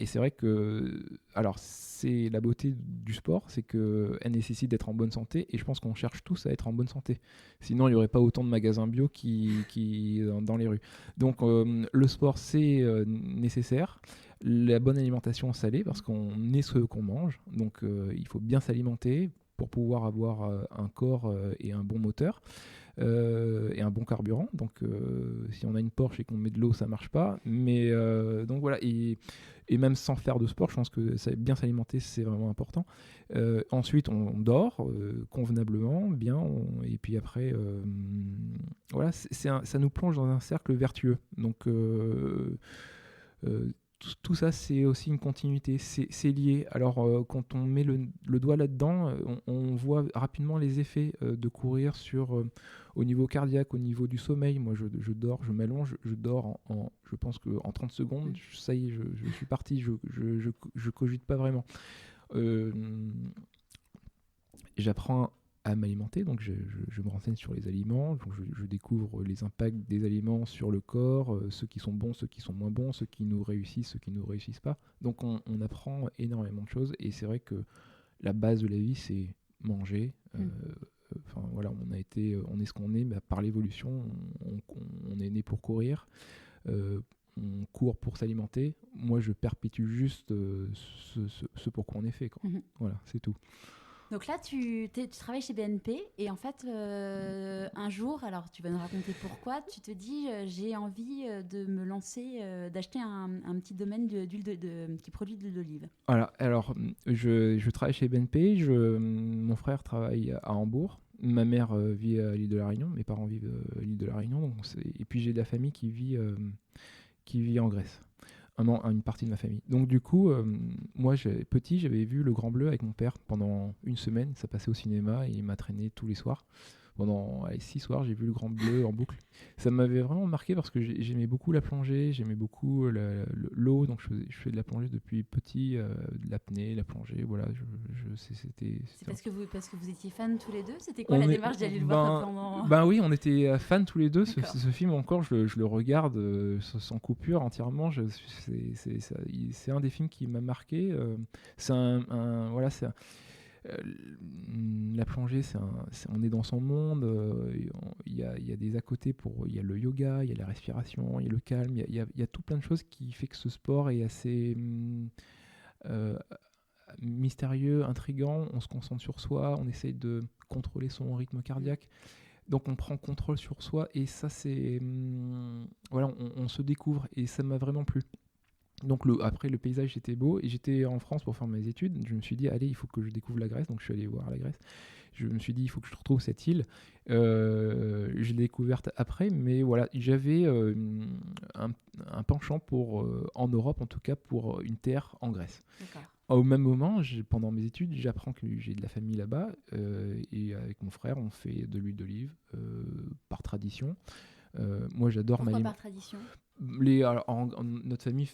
c'est vrai que, alors c'est la beauté du sport, c'est qu'elle nécessite d'être en bonne santé, et je pense qu'on cherche tous à être en bonne santé. Sinon, il n'y aurait pas autant de magasins bio qui dans les rues. Donc le sport, c'est nécessaire. La bonne alimentation salée, parce qu'on est ce qu'on mange, donc il faut bien s'alimenter pour pouvoir avoir un corps et un bon moteur. Et un bon carburant. Donc, si on a une Porsche et qu'on met de l'eau, ça marche pas. Mais donc voilà. Et même sans faire de sport, je pense que bien s'alimenter, c'est vraiment important. Ensuite, on dort convenablement, bien. Et puis après, voilà, ça nous plonge dans un cercle vertueux. Donc, tout ça, c'est aussi une continuité, c'est lié. Alors, quand on met le doigt là-dedans, on voit rapidement les effets de courir au niveau cardiaque, au niveau du sommeil. Moi, je dors, je m'allonge, je dors je pense qu'en 30 secondes, ça y est, je suis parti, je cogite pas vraiment. J'apprends à m'alimenter, donc je me renseigne sur les aliments, donc je découvre les impacts des aliments sur le corps, ceux qui sont bons, ceux qui sont moins bons, ceux qui nous réussissent, ceux qui ne nous réussissent pas. Donc on apprend énormément de choses, et c'est vrai que la base de la vie, c'est manger. Voilà, on est ce qu'on est, mais par l'évolution, on est né pour courir. On court pour s'alimenter. Moi, je perpétue juste ce pour quoi on est fait, quoi. Voilà, c'est tout.
Donc là, tu travailles chez BNP et en fait, un jour, alors tu vas nous raconter pourquoi, tu te dis j'ai envie de me lancer, d'acheter un petit domaine qui produit de l'huile d'olive.
Voilà, alors je travaille chez BNP, mon frère travaille à Hambourg, ma mère vit à l'île de la Réunion, mes parents vivent à l'île de la Réunion, et puis j'ai de la famille qui vit en Grèce, une partie de ma famille. Donc du coup, moi petit, j'avais vu Le Grand Bleu avec mon père pendant une semaine, ça passait au cinéma et il m'a traîné tous les soirs. Pendant 6 soirs, j'ai vu Le Grand Bleu en boucle. Ça m'avait vraiment marqué parce que j'aimais beaucoup la plongée, j'aimais beaucoup l'eau, donc je fais de la plongée depuis petit, de l'apnée, la plongée, voilà.
C'est parce que vous étiez fans tous les deux? C'était quoi la démarche d'aller le voir pendant...
Ben oui, on était fans tous les deux. Ce film encore, je le regarde sans coupure entièrement. C'est un des films qui m'a marqué. Voilà, la plongée, on est dans son monde. Il y a des à côté il y a le yoga, il y a la respiration, il y a le calme, il y a tout plein de choses qui fait que ce sport est assez mystérieux, intriguant. On se concentre sur soi, on essaye de contrôler son rythme cardiaque. Donc on prend contrôle sur soi et ça c'est voilà, on se découvre et ça m'a vraiment plu. Donc après le paysage était beau et j'étais en France pour faire mes études. Je me suis dit allez, il faut que je découvre la Grèce, donc je suis allé voir la Grèce. Je me suis dit il faut que je retrouve cette île. Je l'ai découverte après, mais voilà, j'avais un penchant pour en Europe en tout cas pour une terre en Grèce.
D'accord.
Au même moment, pendant mes études, j'apprends que j'ai de la famille là-bas et avec mon frère, on fait de l'huile d'olive par tradition. Moi, j'adore
Pourquoi par tradition?
Notre famille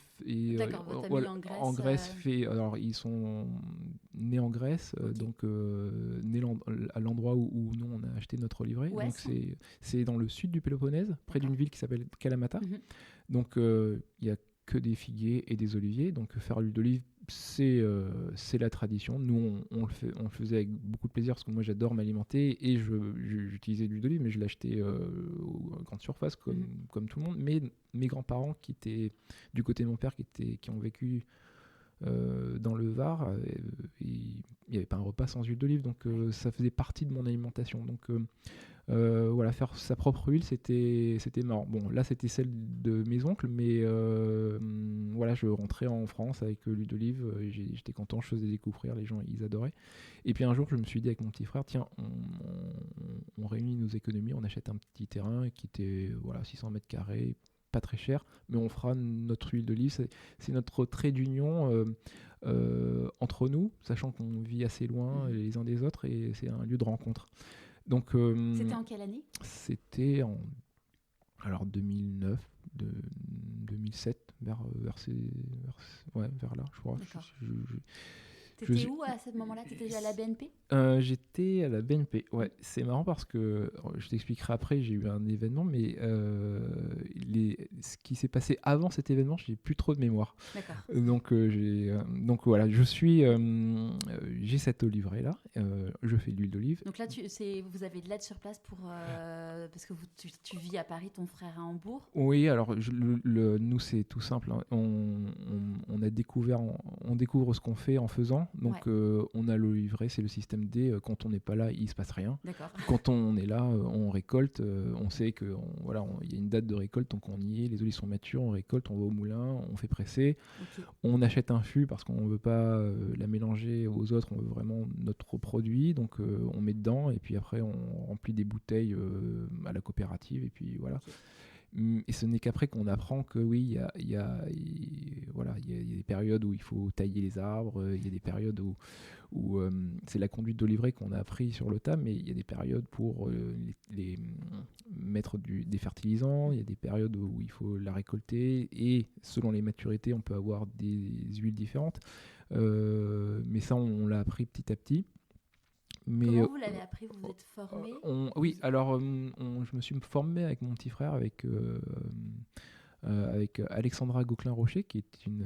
Votre famille
en Grèce fait. Alors, ils sont nés en Grèce,
okay.
donc nés à l'endroit où nous on a acheté notre livret.
Ouais,
donc c'est dans le sud du Péloponnèse, près d'une ville qui s'appelle Kalamata.
Mm-hmm.
Donc il y a que des figuiers et des oliviers. Donc faire l'huile d'olive, c'est la tradition. Nous, on le faisait avec beaucoup de plaisir parce que moi, j'adore m'alimenter et j'utilisais de l'huile d'olive, mais je l'achetais aux grandes surfaces comme tout le monde. Mais mes grands-parents, qui étaient du côté de mon père, qui ont vécu dans le Var, il n'y avait pas un repas sans huile d'olive, donc ça faisait partie de mon alimentation. Donc voilà, faire sa propre huile, c'était marrant. Bon, là, c'était celle de mes oncles, mais voilà, je rentrais en France avec l'huile d'olive, j'étais content, je faisais découvrir, les gens, ils adoraient. Et puis un jour, je me suis dit avec mon petit frère, tiens, on réunit nos économies, on achète un petit terrain qui était 600 mètres carrés, pas très cher, mais on fera notre huile d'olive. C'est notre trait d'union entre nous, sachant qu'on vit assez loin les uns des autres, et c'est un lieu de rencontre. Donc,
c'était en quelle année?
C'était en 2009, 2007, vers là, je crois.
T'étais où à ce moment-là? T'étais à la BNP?
J'étais à la BNP, ouais. C'est marrant parce que, je t'expliquerai après, j'ai eu un événement, mais ce qui s'est passé avant cet événement, j'ai plus trop de mémoire.
D'accord.
Donc voilà, j'ai cette livret-là, je fais de l'huile d'olive.
Donc là, vous avez de l'aide sur place parce que tu vis à Paris, ton frère à Hambourg?
Oui, alors nous c'est tout simple, hein. On découvre ce qu'on fait en faisant. Donc on a le livret, c'est le système D. Quand on n'est pas là, il se passe rien.
D'accord.
Quand on est là, on récolte. On sait que y a une date de récolte, donc on y est. Les olives sont matures, on récolte, on va au moulin, on fait presser.
Okay.
On achète un fût parce qu'on ne veut pas la mélanger aux autres. On veut vraiment notre produit, donc on met dedans et puis après on remplit des bouteilles à la coopérative et puis voilà. Okay. Et ce n'est qu'après qu'on apprend que oui, il y a des périodes où il faut tailler les arbres, il y a des périodes où c'est la conduite de livret qu'on a appris sur le tas, mais il y a des périodes pour mettre des fertilisants, il y a des périodes où il faut la récolter, et selon les maturités, on peut avoir des huiles différentes. Mais ça, on l'a appris petit à petit. Mais
comment vous l'avez appris? Vous êtes formé?
Oui, alors je me suis formé avec mon petit frère, avec Alexandra Gauquelin-Rocher, qui est une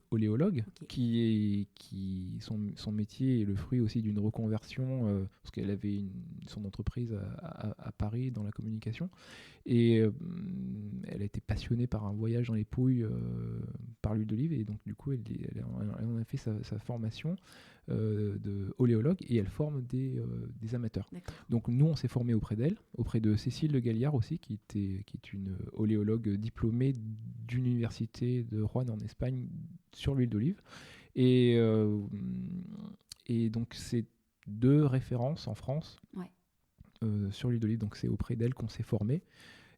oléologue, okay. Son métier est le fruit aussi d'une reconversion, parce qu'elle avait son entreprise à Paris dans la communication. Et elle a été passionnée par un voyage dans les Pouilles par l'huile d'olive, et donc du coup elle en a fait sa formation de oléologue, et elle forme des amateurs.
D'accord.
Donc nous on s'est formé auprès d'elle, auprès de Cécile Le Galliard aussi, qui est une oléologue diplômée d'une université de Roanne en Espagne sur l'huile d'olive, et donc c'est 2 références en France.
Ouais.
Sur l'huile d'olive, donc c'est auprès d'elle qu'on s'est formé.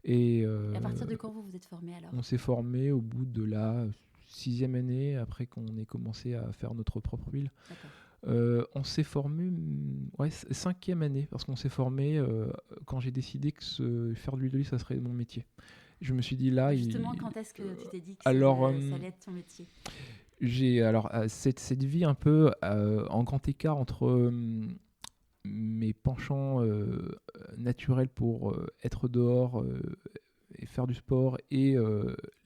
Et
à partir de quand vous êtes formé alors?
On s'est formé au bout de la 6e année, après qu'on ait commencé à faire notre propre huile. On s'est formé 5e année, parce qu'on s'est formé quand j'ai décidé que faire de l'huile d'olive, ça serait mon métier. Je me suis dit là...
Justement, quand est-ce que tu t'es dit que ça allait être ton métier?
J'ai cette vie un peu en grand écart entre... mes penchants naturels pour être dehors et faire du sport, et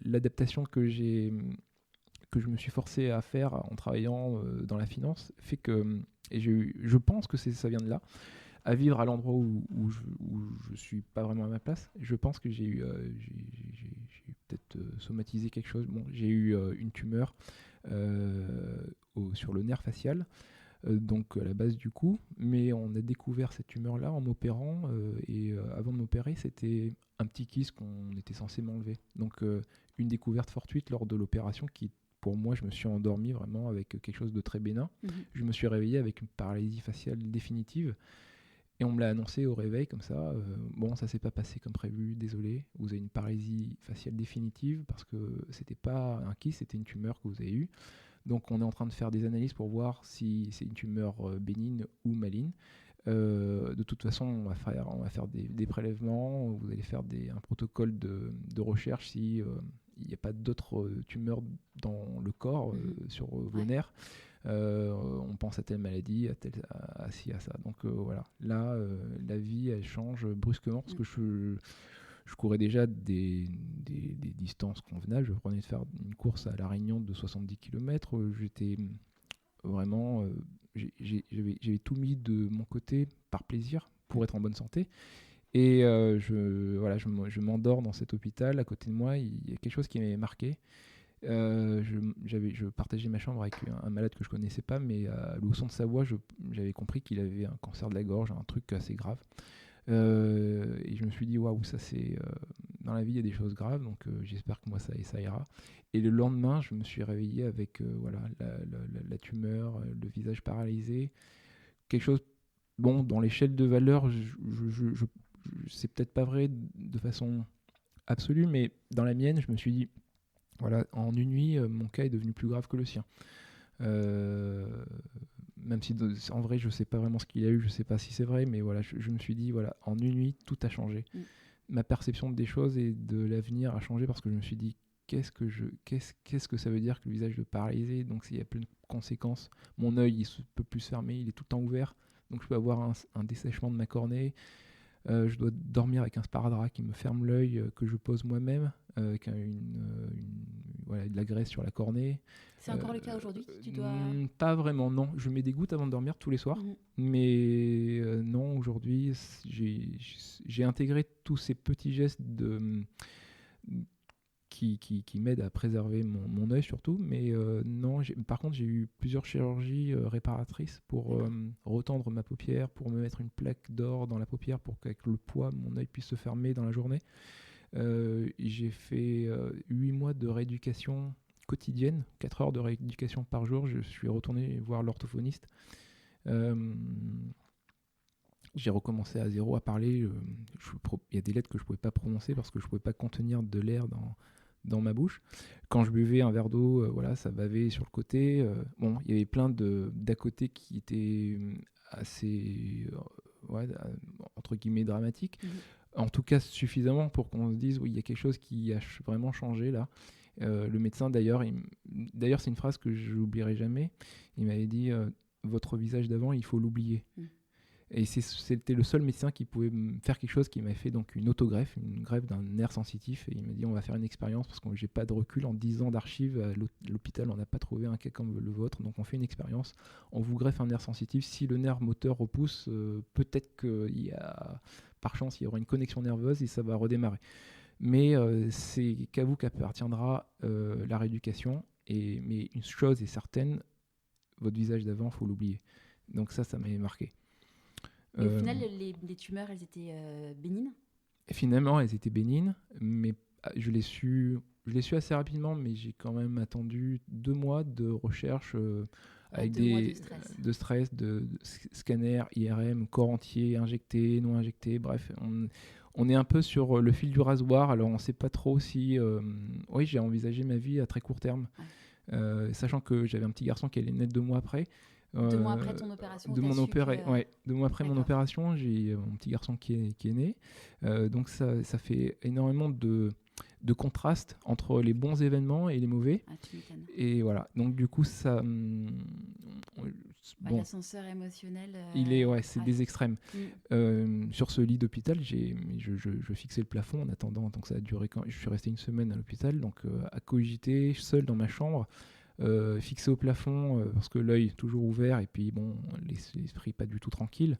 l'adaptation que je me suis forcé à faire en travaillant dans la finance, fait que, et je pense que ça vient de là, à vivre à l'endroit où je suis pas vraiment à ma place. Je pense que j'ai peut-être somatisé quelque chose. Bon, j'ai eu une tumeur sur le nerf facial, donc à la base du cou, mais on a découvert cette tumeur-là en m'opérant, et avant de m'opérer, c'était un petit kyste qu'on était censé m'enlever. Donc une découverte fortuite lors de l'opération qui, pour moi, je me suis endormi vraiment avec quelque chose de très bénin. Je me suis réveillé avec une paralysie faciale définitive, et on me l'a annoncé au réveil comme ça. Bon, ça s'est pas passé comme prévu, désolé, vous avez une paralysie faciale définitive, parce que c'était pas un kyste, c'était une tumeur que vous avez eue. Donc on est en train de faire des analyses pour voir si c'est une tumeur bénigne ou maligne. De toute façon, on va faire des prélèvements, vous allez faire un protocole de recherche si il n'y a pas d'autres tumeurs dans le corps, sur vos nerfs. On pense à telle maladie, à ci, à ça. Donc voilà, là, la vie, elle change brusquement, parce que je courais déjà des distances convenables. Je prenais de faire une course à La Réunion de 70 km. J'étais vraiment... j'avais tout mis de mon côté par plaisir pour être en bonne santé. Et je m'endors dans cet hôpital. À côté de moi, il y a quelque chose qui m'avait marqué. Je partageais ma chambre avec un malade que je connaissais pas, mais à l'Ousson de Savoie, j'avais compris qu'il avait un cancer de la gorge, un truc assez grave. Et je me suis dit, waouh, ça c'est... dans la vie, il y a des choses graves, donc j'espère que moi ça ira. Et le lendemain, je me suis réveillé avec la tumeur, le visage paralysé. Quelque chose, bon, dans l'échelle de valeur, c'est peut-être pas vrai de façon absolue, mais dans la mienne, je me suis dit, voilà, en une nuit, mon cas est devenu plus grave que le sien. Même si en vrai je sais pas vraiment ce qu'il a eu, je sais pas si c'est vrai, mais voilà, je me suis dit, voilà, en une nuit tout a changé. Ma perception des choses et de l'avenir a changé, parce que je me suis dit, qu'est-ce que ça veut dire que le visage de paralysé, donc s'il y a plein de conséquences, mon œil il peut plus se fermer, il est tout le temps ouvert, donc je peux avoir un dessèchement de ma cornée. Je dois dormir avec un sparadrap qui me ferme l'œil, que je pose moi-même, avec de la graisse sur la cornée.
C'est encore le cas aujourd'hui?
Pas vraiment, non. Je mets des gouttes avant de dormir tous les soirs. Mais non, aujourd'hui, j'ai intégré tous ces petits gestes qui m'aident à préserver mon œil surtout. Mais non, par contre, j'ai eu plusieurs chirurgies réparatrices pour retendre ma paupière, pour me mettre une plaque d'or dans la paupière pour qu'avec le poids, mon œil puisse se fermer dans la journée. J'ai fait 8 mois de rééducation quotidienne, 4 heures de rééducation par jour. Je suis retourné voir l'orthophoniste. J'ai recommencé à zéro à parler. Il y a des lettres que je ne pouvais pas prononcer parce que je ne pouvais pas contenir de l'air dans ma bouche. Quand je buvais un verre d'eau, ça bavait sur le côté. Il y avait plein d'à côté qui étaient assez, entre guillemets, dramatiques. En tout cas, suffisamment pour qu'on se dise, oui, il y a quelque chose qui a vraiment changé là. Le médecin, d'ailleurs, c'est une phrase que je n'oublierai jamais. Il m'avait dit, votre visage d'avant, il faut l'oublier. Et c'était le seul médecin qui pouvait faire quelque chose, qui m'avait fait donc une autogreffe, une greffe d'un nerf sensitif. Et il m'a dit, on va faire une expérience parce que j'ai pas de recul. En 10 ans d'archives, à l'hôpital, on n'a pas trouvé un cas comme le vôtre. Donc on fait une expérience. On vous greffe un nerf sensitif. Si le nerf moteur repousse, peut-être qu'il y a, par chance, il y aura une connexion nerveuse et ça va redémarrer. mais c'est qu'à vous qu'appartiendra la rééducation. Mais une chose est certaine, votre visage d'avant, il faut l'oublier. Donc ça m'avait marqué.
Et au final, les tumeurs, elles étaient bénignes ?
Finalement, elles étaient bénignes, mais je l'ai su assez rapidement, mais j'ai quand même attendu 2 mois de recherche avec de stress, de scanner, IRM, corps entier, injecté, non injecté, bref. On est un peu sur le fil du rasoir, alors on ne sait pas trop si... oui, j'ai envisagé ma vie à très court terme, sachant que j'avais un petit garçon qui allait naître 2 mois après.
2 mois après ton opération,
2 mois après mon opération, j'ai mon petit garçon qui est né. Donc ça fait énormément de contraste entre les bons événements et les mauvais.
Ah, tu m'étonnes.
Et voilà. Donc du coup, ça...
bon, l'ascenseur émotionnel...
c'est des extrêmes. Sur ce lit d'hôpital, je fixais le plafond en attendant. Donc ça a duré je suis resté 1 semaine à l'hôpital, donc à cogiter, seul dans ma chambre. Fixé au plafond parce que l'œil est toujours ouvert et puis bon, l'esprit pas du tout tranquille.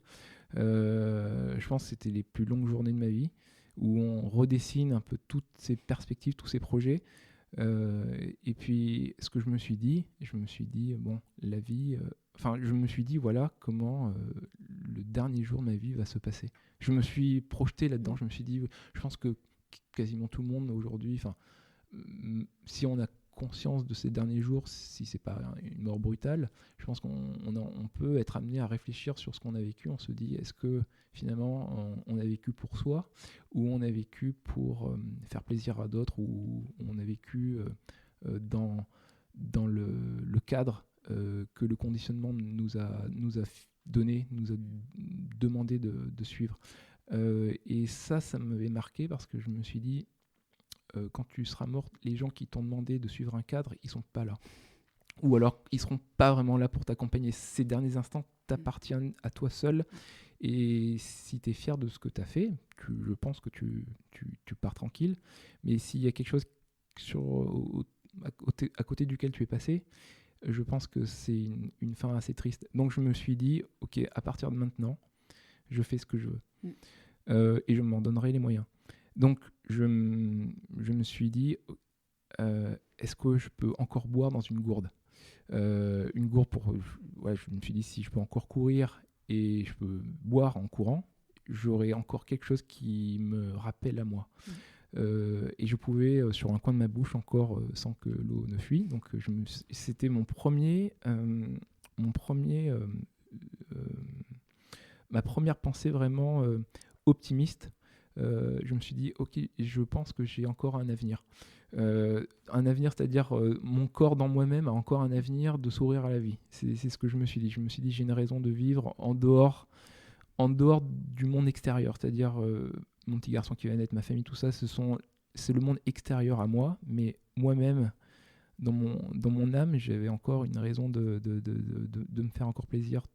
Je pense que c'était les plus longues journées de ma vie où on redessine un peu toutes ces perspectives, tous ces projets. Et puis ce que je me suis dit bon, la vie, je me suis dit voilà comment le dernier jour de ma vie va se passer. Je me suis projeté là-dedans. Je me suis dit, je pense que quasiment tout le monde aujourd'hui, si on a conscience de ces derniers jours, si c'est pas une mort brutale, je pense qu'on peut être amené à réfléchir sur ce qu'on a vécu. On se dit, est-ce que finalement on a vécu pour soi, ou on a vécu pour faire plaisir à d'autres, ou on a vécu dans le cadre que le conditionnement nous a donné, nous a demandé de suivre. Et ça m'avait marqué parce que je me suis dit, quand tu seras mort, les gens qui t'ont demandé de suivre un cadre, ils sont pas là. Ou alors, ils seront pas vraiment là pour t'accompagner. Ces derniers instants t'appartiennent à toi seul. Et si tu es fier de ce que tu as fait, je pense que tu pars tranquille. Mais s'il y a quelque chose à côté duquel tu es passé, je pense que c'est une fin assez triste. Donc je me suis dit, ok, à partir de maintenant, je fais ce que je veux. Et je m'en donnerai les moyens. Donc, je me suis dit, est-ce que je peux encore boire dans une gourde ? Une gourde je me suis dit, si je peux encore courir et je peux boire en courant, j'aurai encore quelque chose qui me rappelle à moi. Et je pouvais, sur un coin de ma bouche encore, sans que l'eau ne fuit. Donc, c'était ma première pensée vraiment optimiste. Je me suis dit, ok, je pense que j'ai encore un avenir. Un avenir, c'est-à-dire mon corps dans moi-même a encore un avenir de sourire à la vie. C'est ce que je me suis dit. Je me suis dit, j'ai une raison de vivre en dehors du monde extérieur. C'est-à-dire mon petit garçon qui va naître, ma famille, tout ça, c'est le monde extérieur à moi. Mais moi-même, dans mon âme, j'avais encore une raison de me faire encore plaisir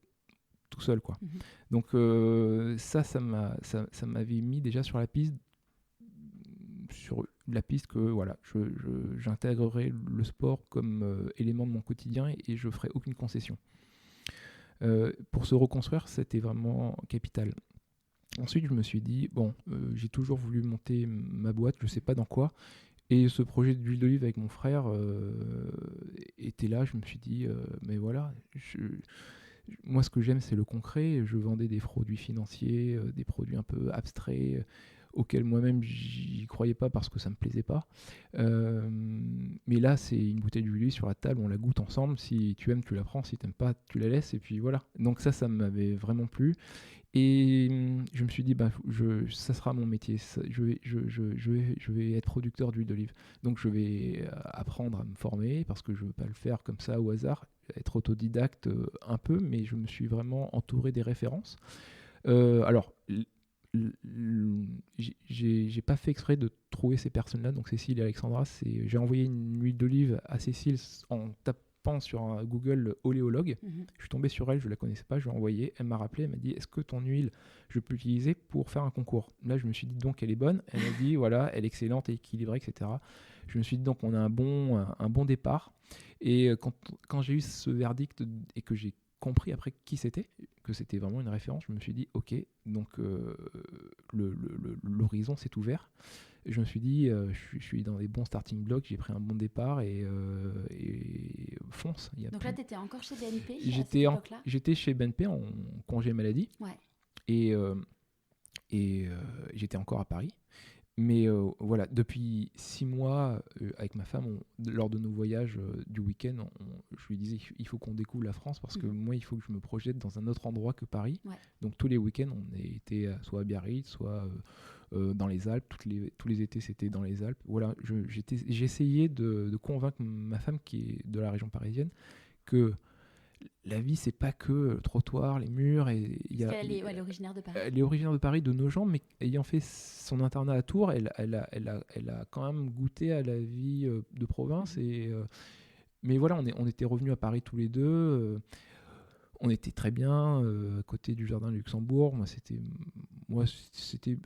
tout seul, quoi. Donc ça m'avait mis déjà sur la piste que voilà, j'intégrerai le sport comme élément de mon quotidien et je ferai aucune concession. Pour se reconstruire, c'était vraiment capital. Ensuite, je me suis dit, j'ai toujours voulu monter ma boîte, je sais pas dans quoi, et ce projet d'huile d'olive avec mon frère était là. Je me suis dit, mais voilà, moi, ce que j'aime, c'est le concret. Je vendais des produits financiers, des produits un peu abstraits, auxquels moi-même, j'y croyais pas parce que ça me plaisait pas. Mais là, c'est une bouteille d'huile sur la table, on la goûte ensemble. Si tu aimes, tu la prends. Si tu n'aimes pas, tu la laisses. Et puis voilà. Donc ça m'avait vraiment plu. Et je me suis dit, ça sera mon métier. Je vais être producteur d'huile d'olive. Donc je vais apprendre à me former parce que je ne veux pas le faire comme ça au hasard. Être autodidacte un peu, mais je me suis vraiment entouré des références. Alors, j'ai pas fait exprès de trouver ces personnes-là, donc Cécile et Alexandra. J'ai envoyé une huile d'olive à Cécile en tapant sur Google oléologue. Je suis tombé sur elle, je la connaissais pas, je lui ai envoyé. Elle m'a rappelé, elle m'a dit, est-ce que ton huile, je peux l'utiliser pour faire un concours ? Là, je me suis dit donc elle est bonne. Elle m'a dit voilà, elle est excellente, équilibrée, etc. Je me suis dit donc on a un bon départ. Et quand j'ai eu ce verdict et que j'ai compris après qui c'était, que c'était vraiment une référence. Je me suis dit, ok, donc l'horizon s'est ouvert. Et je me suis dit, je suis dans des bons starting blocks, j'ai pris un bon départ et fonce.
Donc là, tu étais encore chez BNP à cette époque-là ?
J'étais chez BNP en congé maladie.
Ouais.
Et j'étais encore à Paris. Mais voilà, depuis 6 mois, avec ma femme, lors de nos voyages du week-end, je lui disais il faut qu'on découvre la France parce que moi, il faut que je me projette dans un autre endroit que Paris. Ouais. Donc tous les week-ends, on était soit à Biarritz, soit dans les Alpes. Tous les étés, c'était dans les Alpes. Voilà, j'essayais de convaincre ma femme, qui est de la région parisienne, que la vie, c'est pas que le trottoir, les murs. Elle
est originaire de Paris.
Elle est originaire de Paris, de Nogent, mais ayant fait son internat à Tours, elle a quand même goûté à la vie de province. Mais voilà, on était revenus à Paris tous les deux. On était très bien à côté du Jardin de Luxembourg.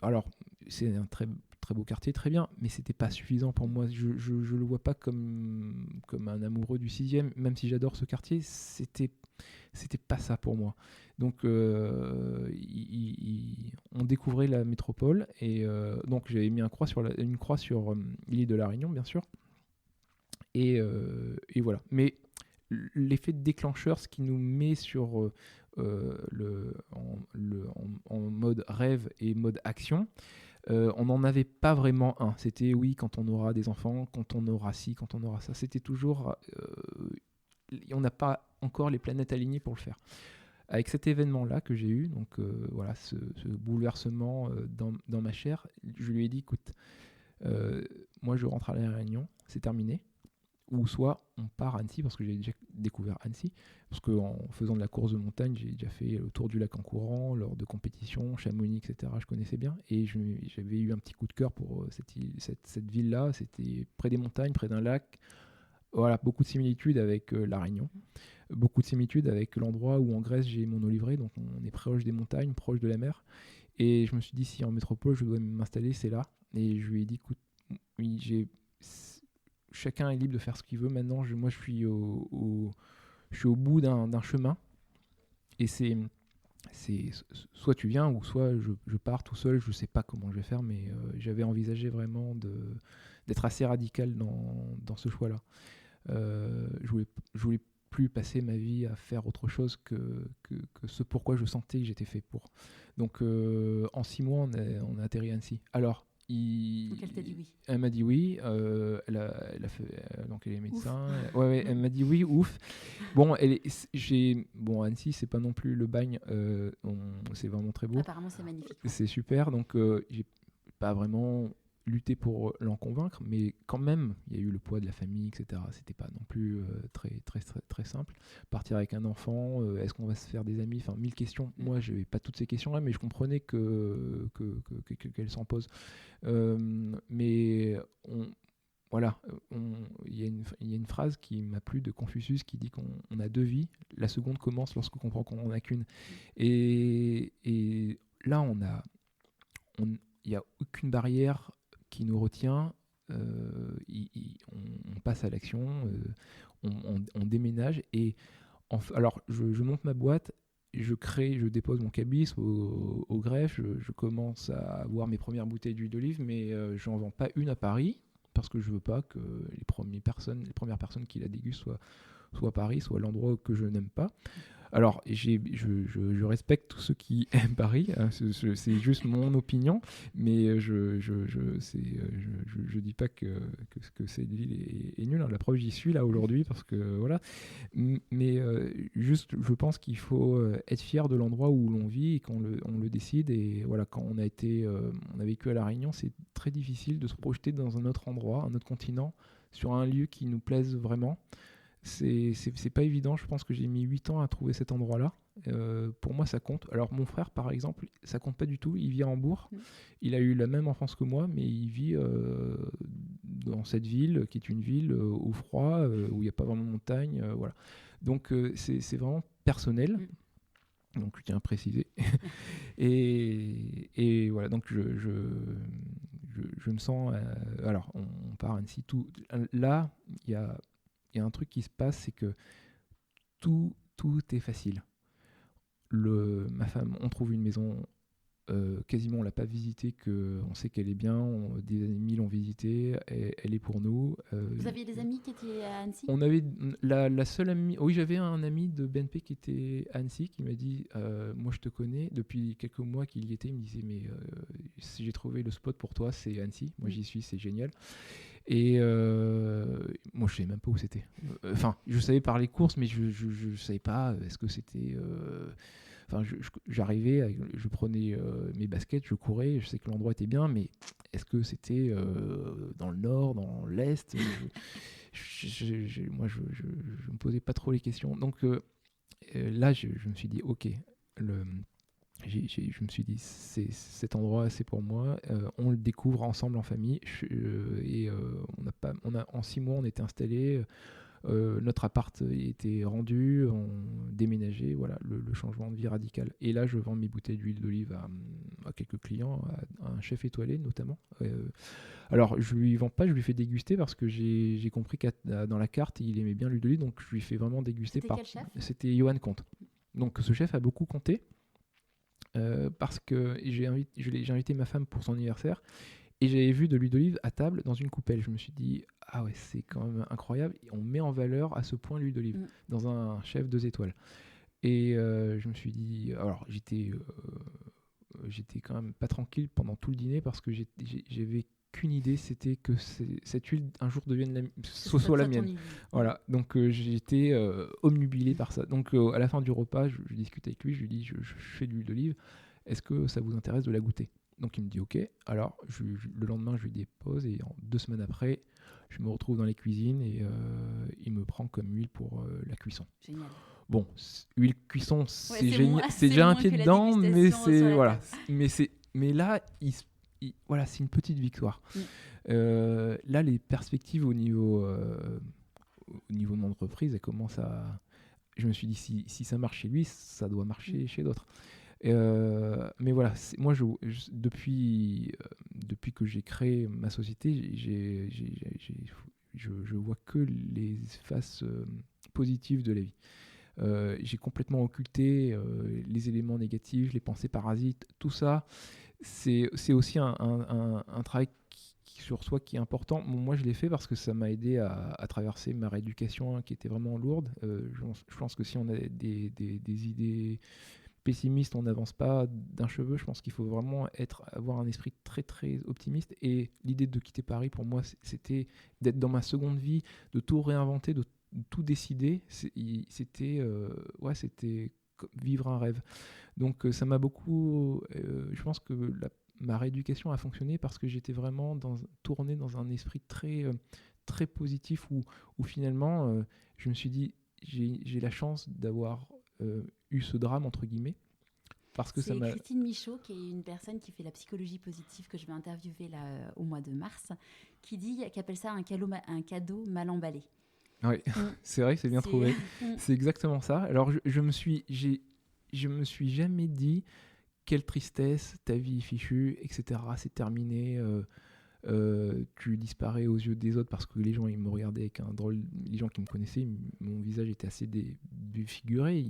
Alors, c'est un très très beau quartier, très bien, mais c'était pas suffisant pour moi. Je le vois pas comme un amoureux du 6e, même si j'adore ce quartier, c'était pas ça pour moi. Donc on découvrait la métropole et donc j'avais mis une croix sur l'île de la Réunion, bien sûr. Et voilà. Mais l'effet déclencheur, ce qui nous met sur en mode rêve et mode action, on n'en avait pas vraiment un. C'était oui, quand on aura des enfants, quand on aura ci, quand on aura ça. C'était toujours... on n'a pas encore les planètes alignées pour le faire. Avec cet événement-là que j'ai eu, donc voilà, ce bouleversement dans ma chair, je lui ai dit, écoute, moi je rentre à la Réunion, c'est terminé. Ou soit on part à Annecy, parce que j'ai déjà découvert Annecy, parce qu'en faisant de la course de montagne, j'ai déjà fait le tour du lac en courant, lors de compétitions, Chamonix, etc. Je connaissais bien, et j'avais eu un petit coup de cœur pour cette ville-là. C'était près des montagnes, près d'un lac. Voilà, beaucoup de similitudes avec la Réunion, beaucoup de similitudes avec l'endroit où en Grèce j'ai mon olivier, donc on est proche des montagnes, proche de la mer. Et je me suis dit, si en métropole je dois m'installer, c'est là. Et je lui ai dit, écoute, oui, chacun est libre de faire ce qu'il veut. Maintenant, moi, je suis au bout d'un chemin. Et c'est soit tu viens, ou soit je pars tout seul. Je ne sais pas comment je vais faire, mais j'avais envisagé vraiment d'être assez radical dans ce choix-là. Je voulais plus passer ma vie à faire autre chose que ce pourquoi je sentais que j'étais fait pour. Donc, en 6 mois, on a atterri à Annecy. Alors,
donc elle t'a dit oui.
Elle m'a dit oui. Elle a fait, donc elle est médecin. Ouais, elle m'a dit oui, ouf. Bon, Annecy, c'est pas non plus le bagne. C'est vraiment très beau.
Apparemment, c'est magnifique. Ouais.
C'est super. Donc, j'ai pas vraiment lutté pour l'en convaincre, mais quand même, il y a eu le poids de la famille, etc. C'était pas non plus très, très, très, très simple. Partir avec un enfant, est-ce qu'on va se faire des amis ? Enfin, 1000 questions. Moi, je n'avais pas toutes ces questions-là, mais je comprenais qu'elles s'en posent. Mais voilà, il y a une phrase qui m'a plu de Confucius qui dit qu'on a 2 vies. La seconde commence lorsqu'on comprend qu'on n'en a qu'une. Et là, il n'y a aucune barrière qui nous retient. On passe à l'action, on déménage. Et alors, je monte ma boîte. Je dépose mon cabis au greffe, je commence à avoir mes premières bouteilles d'huile d'olive, mais je n'en vends pas une à Paris, parce que je ne veux pas que les premières personnes qui la dégustent soient à Paris, soit l'endroit que je n'aime pas. Alors, je respecte tous ceux qui aiment Paris, hein, c'est juste mon opinion, mais je dis pas que cette ville est nulle. Hein. La preuve, j'y suis là aujourd'hui, parce que voilà. Mais juste, je pense qu'il faut être fier de l'endroit où l'on vit et qu'on le décide. Et voilà, quand on a vécu à La Réunion, c'est très difficile de se projeter dans un autre endroit, un autre continent, sur un lieu qui nous plaise vraiment. C'est pas évident. Je pense que j'ai mis 8 ans à trouver cet endroit-là. Pour moi, ça compte. Alors, mon frère, par exemple, ça compte pas du tout. Il vit à Hambourg. Il a eu la même enfance que moi, mais il vit dans cette ville, qui est une ville au froid, où il n'y a pas vraiment de montagne. Voilà. Donc, c'est vraiment personnel. Donc, je tiens à préciser. et voilà, donc je me sens... alors, on part à Annecy. Là, il y a un truc qui se passe, c'est que tout tout est facile. Ma femme, on trouve une maison, quasiment on l'a pas visitée, on sait qu'elle est bien, des amis l'ont visitée, elle est pour nous.
Vous aviez des amis qui étaient à Annecy?
On avait la seule amie. Oui, j'avais un ami de BNP qui était à Annecy qui m'a dit moi je te connais depuis quelques mois qu'il y était. Il me disait mais si j'ai trouvé le spot pour toi, c'est Annecy. Moi j'y suis, c'est génial. Et moi je savais même pas où c'était. Enfin, je savais par les courses, mais je savais pas. Est-ce que c'était Enfin, j'arrivais, je prenais mes baskets, je courais, je sais que l'endroit était bien, mais est-ce que c'était dans le nord, dans l'est? Moi, je me posais pas trop les questions. Donc là, je me suis dit, ok, je me suis dit, cet endroit, c'est pour moi. On le découvre ensemble en famille. En 6 mois, on était installés. Notre appart était rendu, on déménageait, voilà, le changement de vie radical. Et là, je vends mes bouteilles d'huile d'olive à quelques clients, à un chef étoilé notamment. Alors, je lui vends pas, je lui fais déguster parce que j'ai compris que dans la carte, il aimait bien l'huile d'olive, donc je lui fais vraiment déguster.
C'était quel chef ?
C'était Johan Comte. Donc, ce chef a beaucoup compté parce que j'ai invité ma femme pour son anniversaire. Et j'avais vu de l'huile d'olive à table dans une coupelle. Je me suis dit, ah ouais, c'est quand même incroyable. On met en valeur à ce point l'huile d'olive dans un chef 2 étoiles. Et je me suis dit, alors j'étais quand même pas tranquille pendant tout le dîner parce que j'avais qu'une idée, c'était que cette huile un jour devienne soit la mienne. Voilà, donc j'étais omnubilé par ça. Donc à la fin du repas, je discute avec lui, je lui dis, je fais de l'huile d'olive, est-ce que ça vous intéresse de la goûter ? Donc il me dit ok, alors le lendemain je lui dépose et 2 semaines après je me retrouve dans les cuisines et il me prend comme huile pour la cuisson.
Génial.
Bon, huile cuisson c'est génial, c'est déjà un pied dedans, mais c'est voilà, mais là voilà, c'est une petite victoire. Là les perspectives au niveau de mon entreprise, elles commencent à, je me suis dit si ça marche chez lui, ça doit marcher chez d'autres. Mais voilà, moi, depuis que j'ai créé ma société, je vois que les faces positives de la vie. J'ai complètement occulté les éléments négatifs, les pensées parasites, tout ça. C'est aussi un travail sur soi qui est important. Bon, moi, je l'ai fait parce que ça m'a aidé à traverser ma rééducation qui était vraiment lourde. Je pense que si on a des idées pessimiste, on n'avance pas d'un cheveu. Je pense qu'il faut vraiment avoir un esprit très très optimiste. Et l'idée de quitter Paris, pour moi, c'était d'être dans ma seconde vie, de tout réinventer, de tout décider. C'était vivre un rêve. Donc ça m'a beaucoup... je pense que ma rééducation a fonctionné parce que j'étais vraiment tourné dans un esprit très, très positif où finalement, je me suis dit, j'ai la chance d'avoir... eu ce drame entre guillemets parce que
c'est Christine Michaud qui est une personne qui fait la psychologie positive que je vais interviewer là au mois de mars qui appelle ça un cadeau mal emballé.
Oui, c'est vrai que c'est bien trouvé. C'est exactement ça. Alors je me suis jamais dit quelle tristesse, ta vie est fichue, etc. C'est terminé. Tu disparais aux yeux des autres parce que les gens ils me regardaient avec un drôle, les gens qui me connaissaient, mon visage était assez défiguré.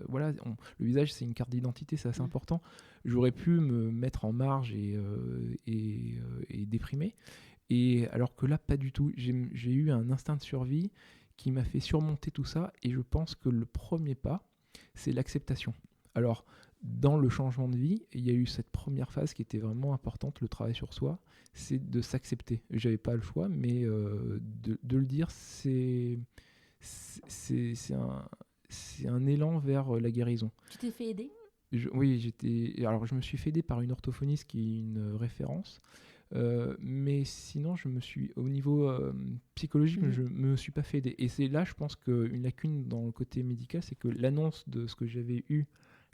Voilà, le visage c'est une carte d'identité, c'est assez important. J'aurais pu me mettre en marge et déprimer. Et alors que là, pas du tout. J'ai eu un instinct de survie qui m'a fait surmonter tout ça. Et je pense que le premier pas, c'est l'acceptation. Alors, dans le changement de vie, il y a eu cette première phase qui était vraiment importante, le travail sur soi, c'est de s'accepter. J'avais pas le choix, mais de le dire, c'est un élan vers la guérison.
Tu t'es fait aider ?
Oui, alors je me suis fait aider par une orthophoniste qui est une référence. Mais sinon, au niveau psychologique, je me suis pas fait aider. Et c'est là, je pense qu'une lacune dans le côté médical, c'est que l'annonce de ce que j'avais eu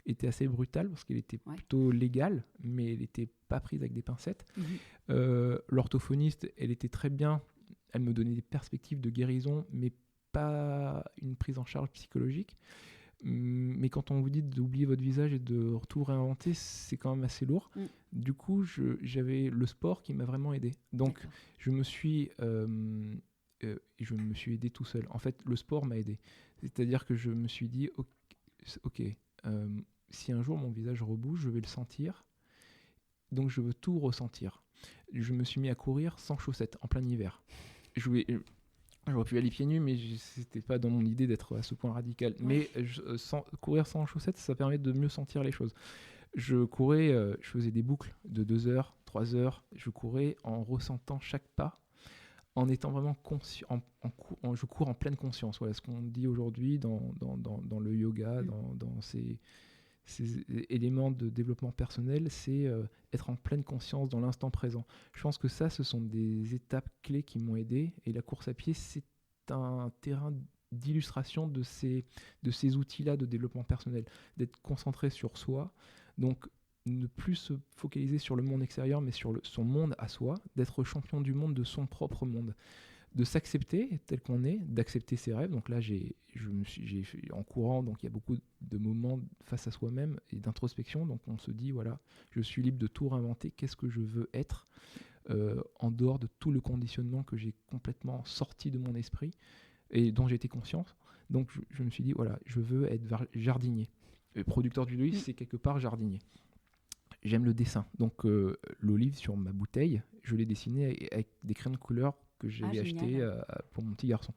était assez brutale parce qu'elle était plutôt légale, mais elle n'était pas prise avec des pincettes. L'orthophoniste, elle était très bien, elle me donnait des perspectives de guérison, mais pas une prise en charge psychologique. Mais quand on vous dit d'oublier votre visage et de tout réinventer, c'est quand même assez lourd. Du coup, j'avais le sport qui m'a vraiment aidé. Donc, je me suis et je me suis aidé tout seul. En fait, le sport m'a aidé. C'est-à-dire que je me suis dit, ok, si un jour mon visage rebouge, je vais le sentir, donc je veux tout ressentir. Je me suis mis à courir sans chaussettes, en plein hiver. J'aurais pu aller pieds nus, mais c'était pas dans mon idée d'être à ce point radical.
Ouais.
Mais courir sans chaussettes, ça permet de mieux sentir les choses. Je courais, je faisais des boucles de 2 heures, 3 heures. Je courais en ressentant chaque pas, en étant vraiment conscient. Je cours en pleine conscience. Voilà ce qu'on dit aujourd'hui dans le yoga, dans ces éléments de développement personnel, c'est être en pleine conscience dans l'instant présent. Je pense que ça, ce sont des étapes clés qui m'ont aidé. Et la course à pied, c'est un terrain d'illustration de ces outils-là de développement personnel, d'être concentré sur soi. Donc, ne plus se focaliser sur le monde extérieur, mais sur son monde à soi, d'être champion du monde de son propre monde, de s'accepter tel qu'on est, d'accepter ses rêves. Donc là, en courant, donc il y a beaucoup de moments face à soi-même et d'introspection. Donc on se dit, voilà, je suis libre de tout réinventer. Qu'est-ce que je veux être en dehors de tout le conditionnement que j'ai complètement sorti de mon esprit et dont j'étais conscient. Donc je me suis dit, voilà, je veux être jardinier. Le producteur d'huile, c'est quelque part jardinier. J'aime le dessin. Donc l'olive sur ma bouteille, je l'ai dessinée avec des crayons de couleur que j'avais acheté pour mon petit garçon.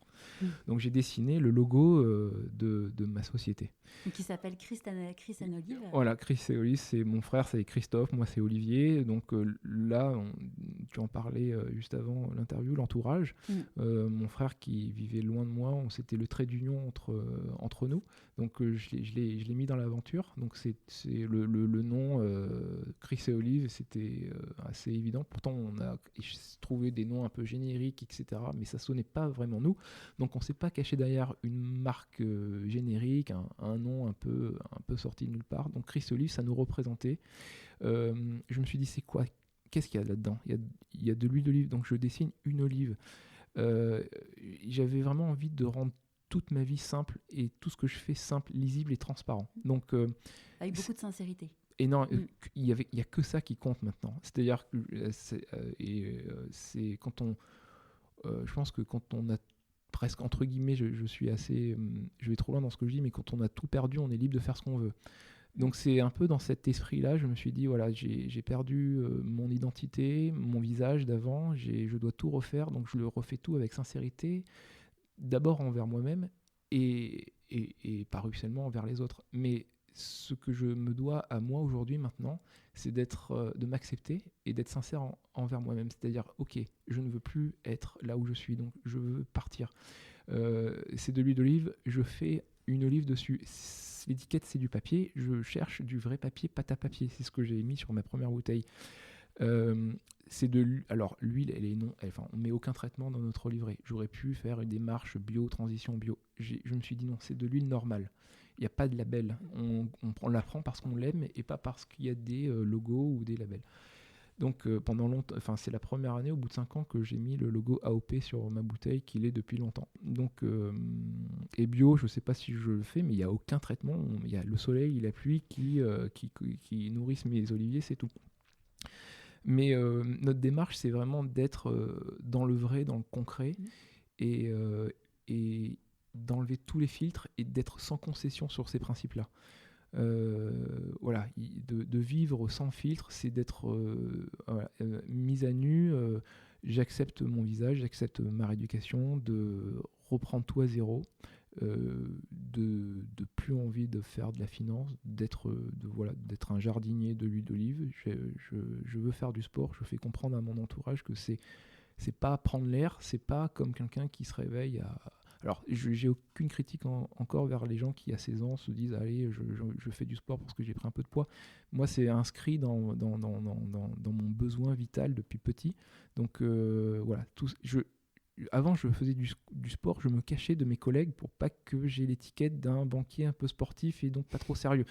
Donc j'ai dessiné le logo de ma société.
Qui s'appelle Chris and Olive.
Voilà, Chris et Olive, c'est mon frère, c'est Christophe, moi c'est Olivier. Donc là, tu en parlais juste avant l'interview, l'entourage. Mon frère qui vivait loin de moi, c'était le trait d'union entre nous. Donc je l'ai mis dans l'aventure. Donc c'est le nom Chris et Olive, c'était assez évident. Pourtant, on a trouvé des noms un peu génériques, etc. Mais ça sonnait pas vraiment nous. Donc on ne s'est pas caché derrière une marque générique, un nom un peu sorti de nulle part. Donc Chris Olive, ça nous représentait. Je me suis dit, c'est quoi ? Qu'est-ce qu'il y a là-dedans ? Il y a de l'huile d'olive, donc je dessine une olive. J'avais vraiment envie de rendre toute ma vie simple et tout ce que je fais simple, lisible et transparent. Donc,
avec beaucoup de sincérité.
Et non, il y a que ça qui compte maintenant. C'est-à-dire que c'est quand on... je pense que quand on a presque, entre guillemets, je suis assez... je vais trop loin dans ce que je dis, mais quand on a tout perdu, on est libre de faire ce qu'on veut. Donc c'est un peu dans cet esprit-là, je me suis dit, voilà, j'ai perdu mon identité, mon visage d'avant, je dois tout refaire, donc je le refais tout avec sincérité, d'abord envers moi-même et par ruissellement envers les autres. Mais ce que je me dois à moi aujourd'hui maintenant, c'est de m'accepter et d'être sincère envers moi-même. C'est-à-dire, ok, je ne veux plus être là où je suis, donc je veux partir. C'est de l'huile d'olive, je fais une olive dessus. L'étiquette, c'est du papier. Je cherche du vrai papier, pâte à papier. C'est ce que j'ai mis sur ma première bouteille. Alors, l'huile, on met aucun traitement dans notre livret. J'aurais pu faire une démarche bio, transition bio. Je me suis dit non, c'est de l'huile normale. Il n'y a pas de label. On la prend parce qu'on l'aime et pas parce qu'il y a des logos ou des labels. Donc pendant longtemps, c'est la première année, au bout de 5 ans, que j'ai mis le logo AOP sur ma bouteille, qu'il est depuis longtemps. Donc, et bio, je ne sais pas si je le fais, mais il n'y a aucun traitement. Il y a le soleil et la pluie qui nourrissent mes oliviers, c'est tout. Mais notre démarche, c'est vraiment d'être dans le vrai, dans le concret, et d'enlever tous les filtres et d'être sans concession sur ces principes-là. Voilà, de vivre sans filtre, c'est d'être mise à nu. J'accepte mon visage, j'accepte ma rééducation, de reprendre tout à zéro, de plus envie de faire de la finance, d'être un jardinier de l'huile d'olive. Je veux faire du sport. Je fais comprendre à mon entourage que c'est pas prendre l'air, c'est pas comme quelqu'un qui se réveille à... Alors, j'ai aucune critique encore vers les gens qui, à 16 ans, se disent « Allez, je fais du sport parce que j'ai pris un peu de poids ». Moi, c'est inscrit dans mon besoin vital depuis petit. Donc, voilà. Avant, je faisais du sport, je me cachais de mes collègues pour pas que j'ai l'étiquette d'un banquier un peu sportif et donc pas trop sérieux.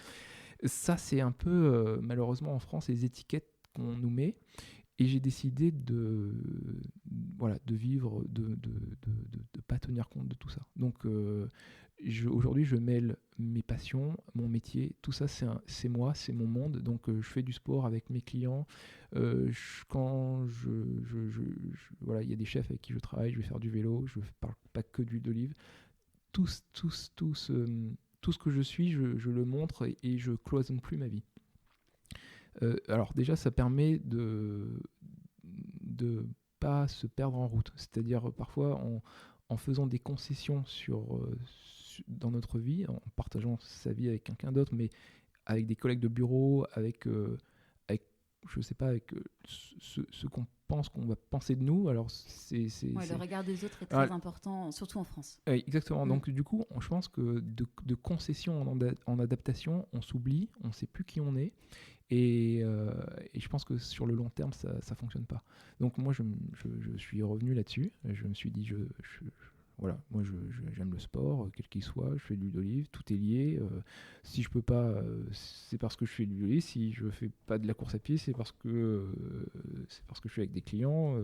Ça, c'est un peu, malheureusement, en France, les étiquettes qu'on nous met. Et j'ai décidé de vivre, de pas tenir compte de tout ça. Donc aujourd'hui, je mêle mes passions, mon métier, tout ça, c'est moi, c'est mon monde. Donc je fais du sport avec mes clients. Voilà, il y a des chefs avec qui je travaille, je vais faire du vélo, je ne parle pas que d'huile d'olive. Tout ce que je suis, je le montre et je cloisonne plus ma vie. Alors déjà, ça permet de pas se perdre en route. C'est-à-dire parfois en faisant des concessions dans notre vie, en partageant sa vie avec quelqu'un d'autre, mais avec des collègues de bureau, avec je sais pas, avec ce qu'on pense qu'on va penser de nous. Alors
le regard des autres est très important, surtout en France.
Exactement. Donc du coup, je pense que de concession en adaptation, on s'oublie, on ne sait plus qui on est. Et je pense que sur le long terme, ça ne fonctionne pas. Donc moi, je suis revenu là-dessus. Je me suis dit, voilà, moi j'aime le sport, quel qu'il soit, je fais de l'huile d'olive, tout est lié. Si je peux pas, c'est parce que je fais de l'huile d'olive. Si je fais pas de la course à pied, c'est parce que je suis avec des clients.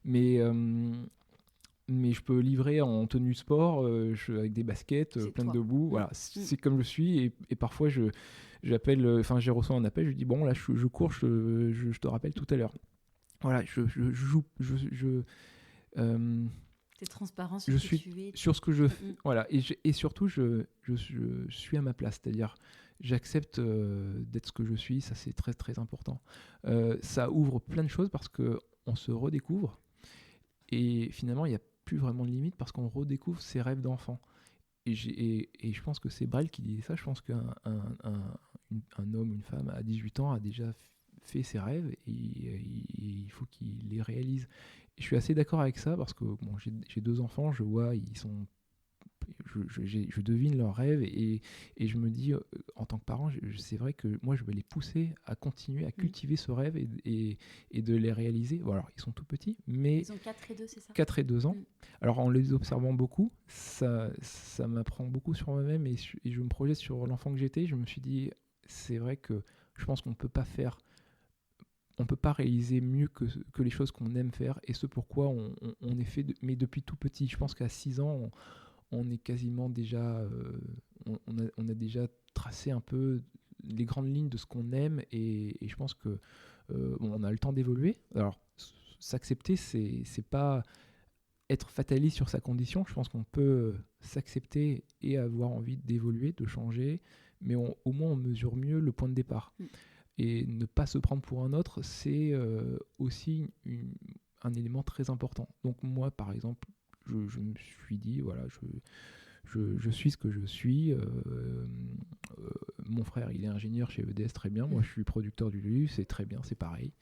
Mais je peux livrer en tenue de sport, avec des baskets pleines de boue. Voilà, c'est comme je suis. Et parfois, j'ai reçu un appel, je dis bon, là, je cours, je te rappelle tout à l'heure. Voilà,
T'es transparent sur ce que tu es.
Sur ce que je fais. Voilà, et surtout, je suis à ma place. C'est-à-dire, j'accepte d'être ce que je suis. Ça, c'est très, très important. Ça ouvre plein de choses parce qu'on se redécouvre. Et finalement, il n'y a plus vraiment de limite parce qu'on redécouvre ses rêves d'enfant. Et je pense que c'est Brel qui disait ça. Je pense qu'un homme, une femme à 18 ans a déjà fait ses rêves et il faut qu'il les réalise. Et je suis assez d'accord avec ça parce que bon, j'ai 2 enfants, je vois, je devine leurs rêves et je me dis, en tant que parent, c'est vrai que moi, je vais les pousser à continuer à cultiver ce rêve et de les réaliser. Bon, alors, ils sont tout petits, mais...
Ils ont 4 et 2, c'est ça ?
4 et 2 ans. Alors, en les observant beaucoup, ça m'apprend beaucoup sur moi-même et je me projette sur l'enfant que j'étais. Je me suis dit, c'est vrai que je pense qu'on ne peut pas réaliser mieux que les choses qu'on aime faire et ce pourquoi on est fait, mais depuis tout petit. Je pense qu'à 6 ans, on est quasiment déjà, on a déjà tracé un peu les grandes lignes de ce qu'on aime et je pense que on a le temps d'évoluer. Alors, s'accepter, c'est pas être fataliste sur sa condition. Je pense qu'on peut s'accepter et avoir envie d'évoluer, de changer, mais au moins on mesure mieux le point de départ. Et ne pas se prendre pour un autre, c'est aussi un élément très important. Donc moi, par exemple, je me suis dit, voilà, je suis ce que je suis. Mon frère, il est ingénieur chez EDS, très bien. Moi, je suis producteur du livre, c'est très bien, c'est pareil.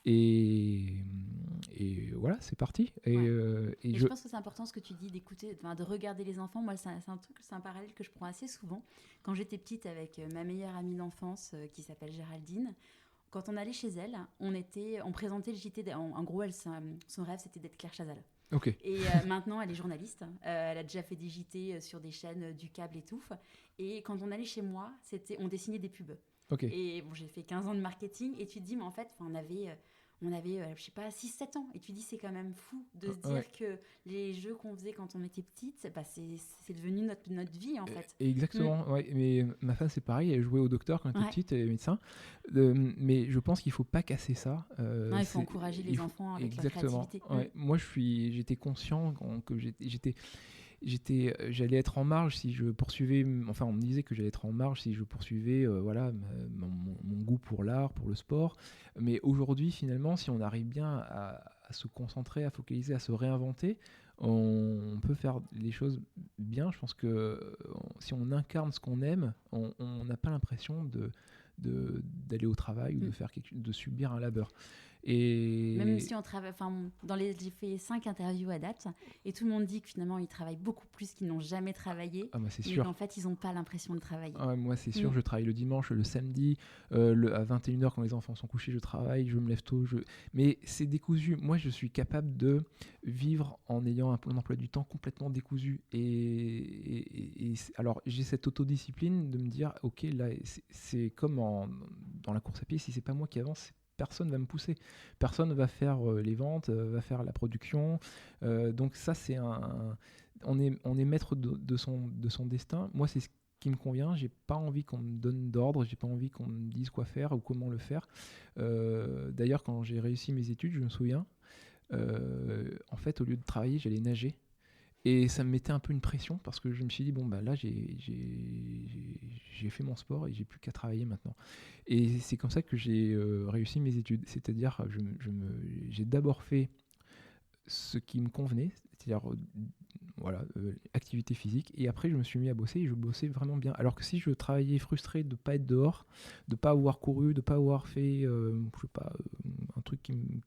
Et voilà, c'est parti. Et
je pense que c'est important ce que tu dis, d'écouter, de regarder les enfants. Moi, c'est un parallèle que je prends assez souvent. Quand j'étais petite avec ma meilleure amie d'enfance qui s'appelle Géraldine, quand on allait chez elle, on présentait le JT. En gros, son rêve, c'était d'être Claire Chazal.
Okay.
Et maintenant, elle est journaliste. Elle a déjà fait des JT sur des chaînes du câble et tout. Et quand on allait chez moi, on dessinait des pubs.
Okay.
Et bon, j'ai fait 15 ans de marketing. Et tu te dis, mais en fait, on avait je sais pas, 6-7 ans. Et tu te dis, c'est quand même fou de se dire que les jeux qu'on faisait quand on était petite, c'est devenu notre vie, en fait.
Exactement. Ouais. Mais ma femme, c'est pareil. Elle jouait au docteur quand elle était petite, elle est médecin. Mais je pense qu'il ne faut pas casser ça.
Non, il faut encourager les enfants avec leur créativité.
Ouais. Moi, j'étais conscient que j'allais être en marge si je poursuivais, enfin on me disait que j'allais être en marge si je poursuivais mon goût pour l'art, pour le sport, mais aujourd'hui finalement si on arrive bien à se concentrer, à focaliser, à se réinventer, on peut faire les choses bien. Je pense que si on incarne ce qu'on aime, on n'a pas l'impression d'aller au travail ou de subir un labeur. Et
même si on travaille, j'ai fait 5 interviews à date et tout le monde dit que finalement ils travaillent beaucoup plus qu'ils n'ont jamais travaillé.
Ah bah c'est
mais
sûr.
En fait ils n'ont pas l'impression de travailler.
Ah, moi c'est sûr, je travaille le dimanche, le samedi, à 21h quand les enfants sont couchés, je travaille, je me lève tôt. Mais c'est décousu. Moi je suis capable de vivre en ayant un emploi du temps complètement décousu. Et alors j'ai cette autodiscipline de me dire ok là c'est comme dans la course à pied, si c'est pas moi qui avance, personne va me pousser, personne va faire les ventes, va faire la production. Donc ça, c'est on est maître de son destin. Moi, c'est ce qui me convient. J'ai pas envie qu'on me donne d'ordre, j'ai pas envie qu'on me dise quoi faire ou comment le faire. D'ailleurs, quand j'ai réussi mes études, je me souviens, en fait, au lieu de travailler, j'allais nager. Et ça me mettait un peu une pression parce que je me suis dit, bon, bah là, j'ai fait mon sport et j'ai plus qu'à travailler maintenant. Et c'est comme ça que j'ai réussi mes études. C'est-à-dire, j'ai d'abord fait ce qui me convenait, c'est-à-dire activité physique, et après je me suis mis à bosser et je bossais vraiment bien. Alors que si je travaillais frustré de ne pas être dehors, de ne pas avoir couru, de ne pas avoir fait un truc qui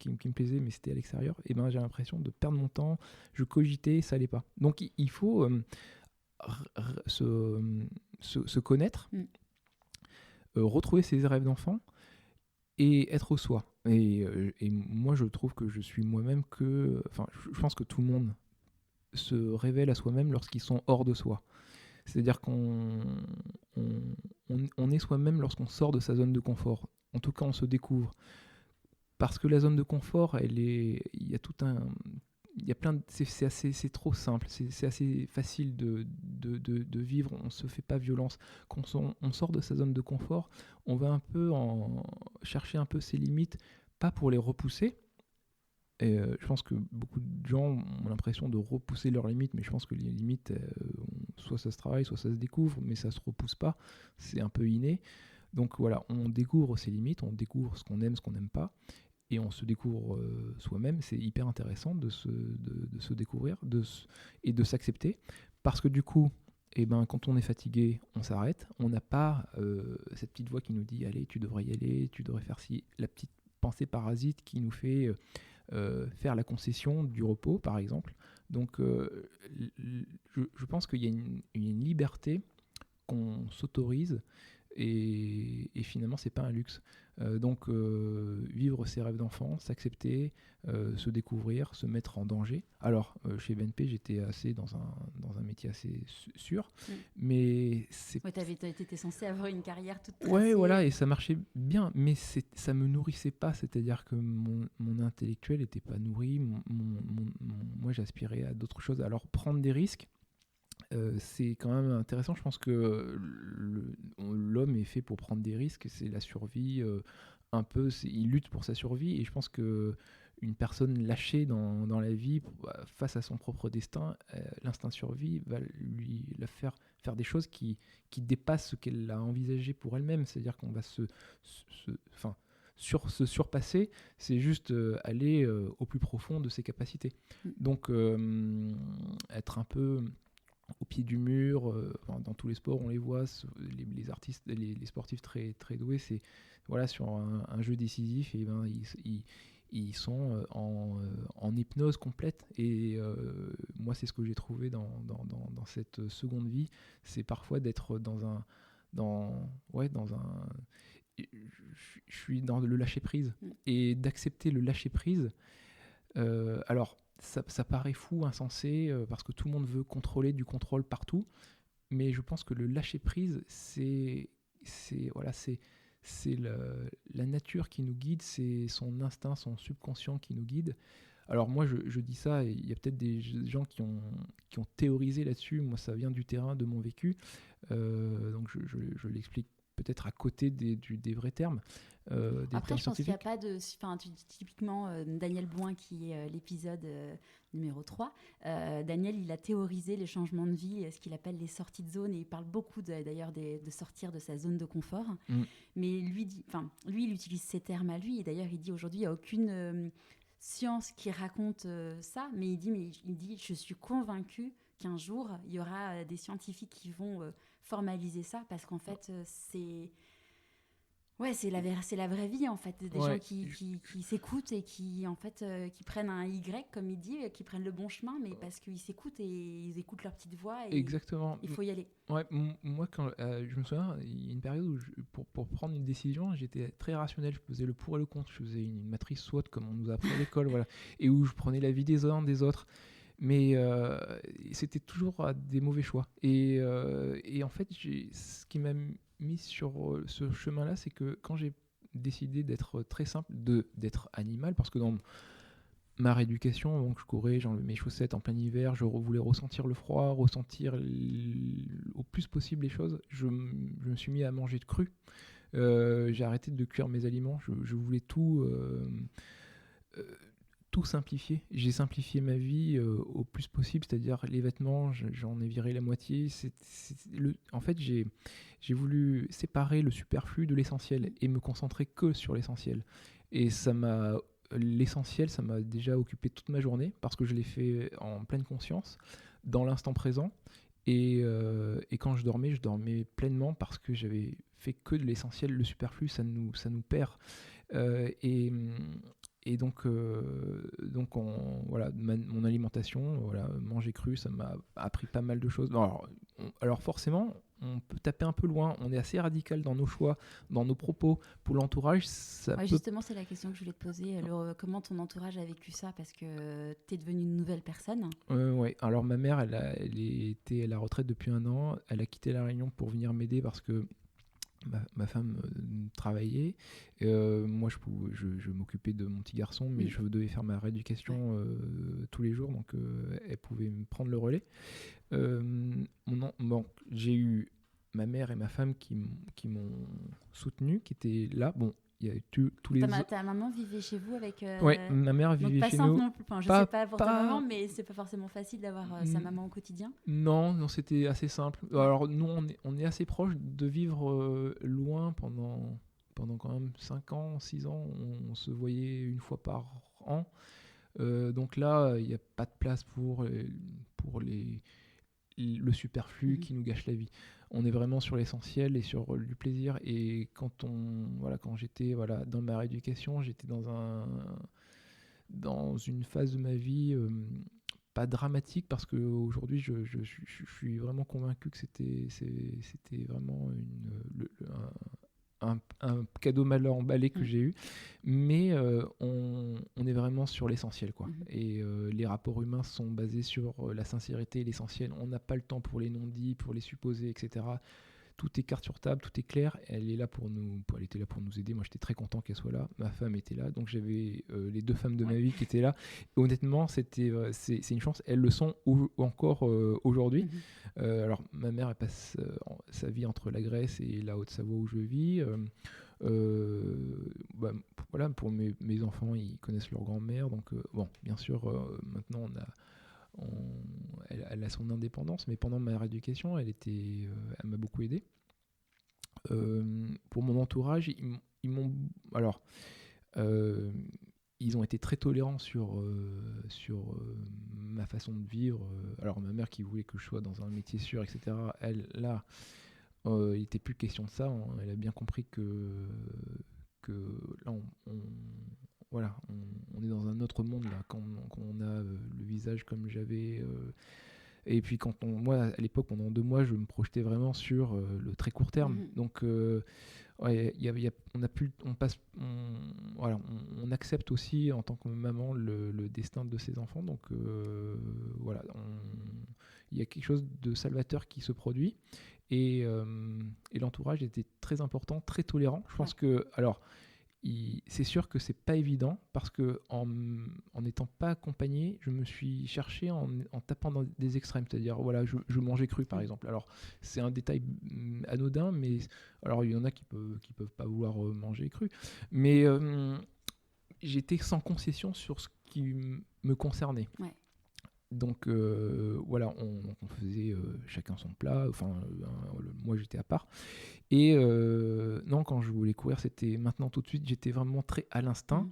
me plaisait mais c'était à l'extérieur, et ben j'ai l'impression de perdre mon temps, je cogitais, ça allait pas. Donc il faut se connaître, retrouver ses rêves d'enfant et être au soi. Et moi, je trouve que je suis moi-même je pense que tout le monde se révèle à soi-même lorsqu'ils sont hors de soi. C'est-à-dire qu'on est soi-même lorsqu'on sort de sa zone de confort. En tout cas, on se découvre. Parce que la zone de confort, il y a tout un... Il y a plein de, c'est trop simple, c'est assez facile de vivre, on ne se fait pas violence. Quand on sort de sa zone de confort, on va un peu chercher un peu ses limites, pas pour les repousser. Et je pense que beaucoup de gens ont l'impression de repousser leurs limites, mais je pense que les limites, soit ça se travaille, soit ça se découvre, mais ça ne se repousse pas, c'est un peu inné. Donc voilà, on découvre ses limites, on découvre ce qu'on aime, ce qu'on n'aime pas. Et on se découvre soi-même. C'est hyper intéressant de se découvrir et de s'accepter. Parce que du coup, quand on est fatigué, on s'arrête. On n'a pas cette petite voix qui nous dit « Allez, tu devrais y aller, tu devrais faire ci ». La petite pensée parasite qui nous fait faire la concession du repos, par exemple. Donc, je pense qu'il y a une liberté qu'on s'autorise et finalement, c'est pas un luxe. Donc, vivre ses rêves d'enfant, s'accepter, se découvrir, se mettre en danger. Alors, chez BNP, j'étais dans un métier assez sûr, mais c'est...
Ouais, t'étais censé avoir une carrière toute tracée.
Ouais, voilà, et ça marchait bien, mais ça me nourrissait pas, c'est-à-dire que mon intellectuel n'était pas nourri, moi j'aspirais à d'autres choses. Alors, prendre des risques, c'est quand même intéressant. Je pense que l'homme est fait pour prendre des risques. C'est la survie, un peu. Il lutte pour sa survie. Et je pense que une personne lâchée dans la vie, face à son propre destin, l'instinct de survie va la faire des choses qui dépassent ce qu'elle a envisagé pour elle-même. C'est-à-dire qu'on va se surpasser. C'est juste aller au plus profond de ses capacités. Donc, être un peu au pied du mur, dans tous les sports on les voit, les artistes, les sportifs très, très doués, c'est voilà, sur un jeu décisif, et ils sont en hypnose complète. Et moi c'est ce que j'ai trouvé dans cette seconde vie, c'est parfois d'être je suis dans le lâcher prise et d'accepter le lâcher prise. Alors ça paraît fou, insensé, parce que tout le monde veut contrôler du contrôle partout, mais je pense que le lâcher prise, c'est la nature qui nous guide, c'est son instinct, son subconscient qui nous guide. Alors moi je dis ça, et il y a peut-être des gens qui ont théorisé là-dessus. Moi ça vient du terrain, de mon vécu, donc je l'explique peut-être à côté des vrais termes.
Après, je pense qu'il n'y a pas de... typiquement, Daniel Bouin, qui est l'épisode numéro 3, Daniel, il a théorisé les changements de vie, ce qu'il appelle les sorties de zone, et il parle beaucoup d'ailleurs de sortir de sa zone de confort. Mais lui, il utilise ces termes à lui, et d'ailleurs, il dit aujourd'hui, il n'y a aucune science qui raconte ça, mais il dit, je suis convaincu qu'un jour, il y aura des scientifiques qui vont formaliser ça, parce qu'en fait, c'est la vraie vie, en fait, des gens qui s'écoutent et qui, en fait, qui prennent un Y, comme il dit, qui prennent le bon chemin, mais parce qu'ils s'écoutent et ils écoutent leur petite voix. Et
exactement.
Il faut y aller.
Ouais, moi, quand je me souviens, il y a une période où pour prendre une décision, j'étais très rationnel. Je faisais le pour et le contre. Je faisais une matrice SWOT, comme on nous a appris à l'école, voilà, et où je prenais l'avis des uns, des autres. Mais c'était toujours des mauvais choix. Et en fait, ce qui m'a mis sur ce chemin-là, c'est que quand j'ai décidé d'être très simple, d'être animal, parce que ma rééducation, donc je courais, j'enlevais mes chaussettes en plein hiver, je voulais ressentir le froid, ressentir au plus possible les choses. Je me suis mis à manger de cru. J'ai arrêté de cuire mes aliments. Je voulais tout simplifier. J'ai simplifié ma vie au plus possible, c'est-à-dire les vêtements, j'en ai viré la moitié. En fait, j'ai voulu séparer le superflu de l'essentiel et me concentrer que sur l'essentiel. Et l'essentiel, ça m'a déjà occupé toute ma journée parce que je l'ai fait en pleine conscience, dans l'instant présent. Et quand je dormais pleinement parce que j'avais fait que de l'essentiel. Le superflu, ça nous perd. Et donc voilà, mon alimentation, voilà, manger cru, ça m'a appris pas mal de choses. Alors forcément, on peut taper un peu loin, on est assez radical dans nos choix, dans nos propos. Pour l'entourage,
Justement, c'est la question que je voulais te poser. Comment ton entourage a vécu ça? Parce que tu es devenue une nouvelle personne.
Ouais. Alors ma mère, elle était à la retraite depuis 1 an. Elle a quitté La Réunion pour venir m'aider parce que ma femme travaillait. Moi, je m'occupais de mon petit garçon, mais je devais faire ma rééducation tous les jours, donc elle pouvait me prendre le relais. J'ai eu ma mère et ma femme qui m'ont soutenu, qui étaient là. Bon, il y a eu tous les...
Ta maman vivait chez vous avec...
Ouais, ma mère vivait chez nous.
Non plus. Enfin, je sais pas pour ta maman, mais c'est pas forcément facile d'avoir sa maman au quotidien.
Non, c'était assez simple. Alors nous, on est assez proche de vivre loin pendant quand même 5 ans, 6 ans. On se voyait une fois par an. Donc là, il n'y a pas de place pour le superflu qui nous gâche la vie. On est vraiment sur l'essentiel et sur du plaisir. Et quand j'étais dans ma rééducation, j'étais dans une phase de ma vie pas dramatique, parce qu'aujourd'hui je suis vraiment convaincu que c'était vraiment un cadeau mal emballé que j'ai eu, mais on est vraiment sur l'essentiel, quoi. Et les rapports humains sont basés sur la sincérité et l'essentiel. On n'a pas le temps pour les non-dits, pour les supposés, etc. Tout est carte sur table, tout est clair. Elle était là pour nous aider. Moi, j'étais très content qu'elle soit là. Ma femme était là, donc j'avais les 2 femmes de ma vie qui étaient là. Et honnêtement, c'est une chance. Elles le sont encore aujourd'hui. Alors, ma mère, elle passe sa vie entre la Grèce et la Haute-Savoie où je vis. Voilà, pour mes enfants, ils connaissent leur grand-mère. Donc, bien sûr, maintenant, elle a son indépendance, mais pendant ma rééducation, elle m'a beaucoup aidé. Pour mon entourage, ils ont été très tolérants sur ma façon de vivre. Alors ma mère qui voulait que je sois dans un métier sûr, etc. Elle, là, il n'était plus question de ça. Hein. Elle a bien compris que là, on est dans un autre monde là, quand on a le visage comme j'avais. Et puis moi, à l'époque, pendant 2 mois, je me projetais vraiment sur le très court terme. Donc, on accepte aussi en tant que maman le destin de ses enfants. Donc, voilà, il y a quelque chose de salvateur qui se produit. Et l'entourage était très important, très tolérant. Je pense que, alors, c'est sûr que c'est pas évident, parce que en n'étant pas accompagné, je me suis cherché en tapant dans des extrêmes, c'est-à-dire voilà, je mangeais cru par exemple. Alors c'est un détail anodin, mais alors il y en a qui peuvent pas vouloir manger cru, mais j'étais sans concession sur ce qui me concernait. Ouais. Donc voilà, on faisait chacun son plat, moi j'étais à part. Et non, quand je voulais courir, c'était maintenant tout de suite, j'étais vraiment très à l'instinct.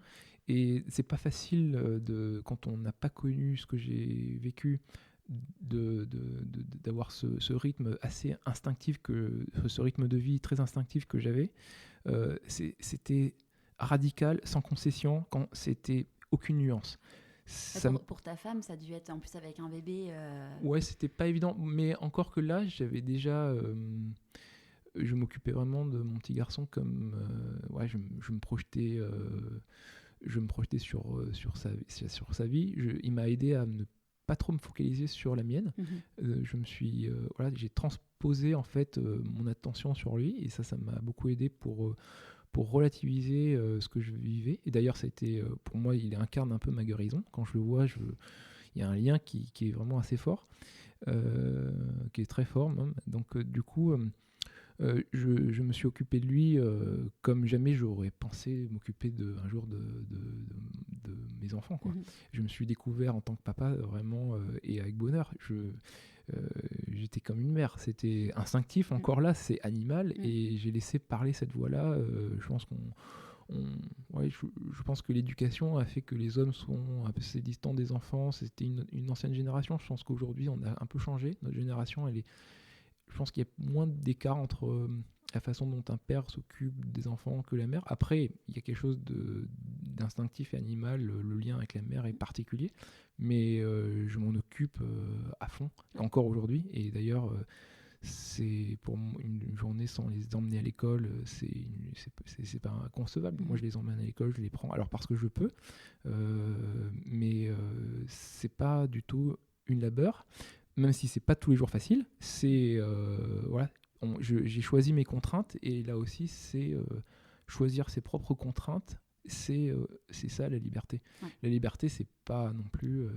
Et c'est pas facile, quand on n'a pas connu ce que j'ai vécu, d'avoir ce rythme assez instinctif, ce rythme de vie très instinctif que j'avais. C'était radical, sans concession, quand c'était aucune nuance.
Pour ta femme, ça a dû être en plus avec un bébé.
Ouais, c'était pas évident, mais encore que là, j'avais déjà. Je m'occupais vraiment de mon petit garçon comme. Je me projetais. Je me projetais sur sa vie. Il m'a aidé à ne pas trop me focaliser sur la mienne. J'ai transposé en fait mon attention sur lui, et ça m'a beaucoup aidé pour pour relativiser ce que je vivais. Et d'ailleurs, pour moi, il incarne un peu ma guérison. Quand je le vois, il y a un lien qui est vraiment assez fort, qui est très fort même. Donc du coup, je me suis occupé de lui comme jamais j'aurais pensé m'occuper un jour de mes enfants, quoi. Je me suis découvert en tant que papa vraiment et avec bonheur. J'étais comme une mère, c'était instinctif, encore là c'est animal, et j'ai laissé parler cette voix-là. Je pense je pense que l'éducation a fait que les hommes sont un peu distants des enfants. C'était une ancienne génération. Je pense qu'aujourd'hui on a un peu changé, notre génération je pense qu'il y a moins d'écart entre la façon dont un père s'occupe des enfants que la mère. Après, il y a quelque chose d'instinctif et animal, le lien avec la mère est particulier, mais je m'en occupe à fond, encore aujourd'hui. Et d'ailleurs, c'est pour une journée sans les emmener à l'école, c'est pas inconcevable. Moi, je les emmène à l'école, je les prends, alors parce que je peux, mais c'est pas du tout une labeur. Même si c'est pas tous les jours facile, voilà, j'ai choisi mes contraintes, et là aussi c'est choisir ses propres contraintes, c'est ça la liberté. Ouais. La liberté, c'est pas non plus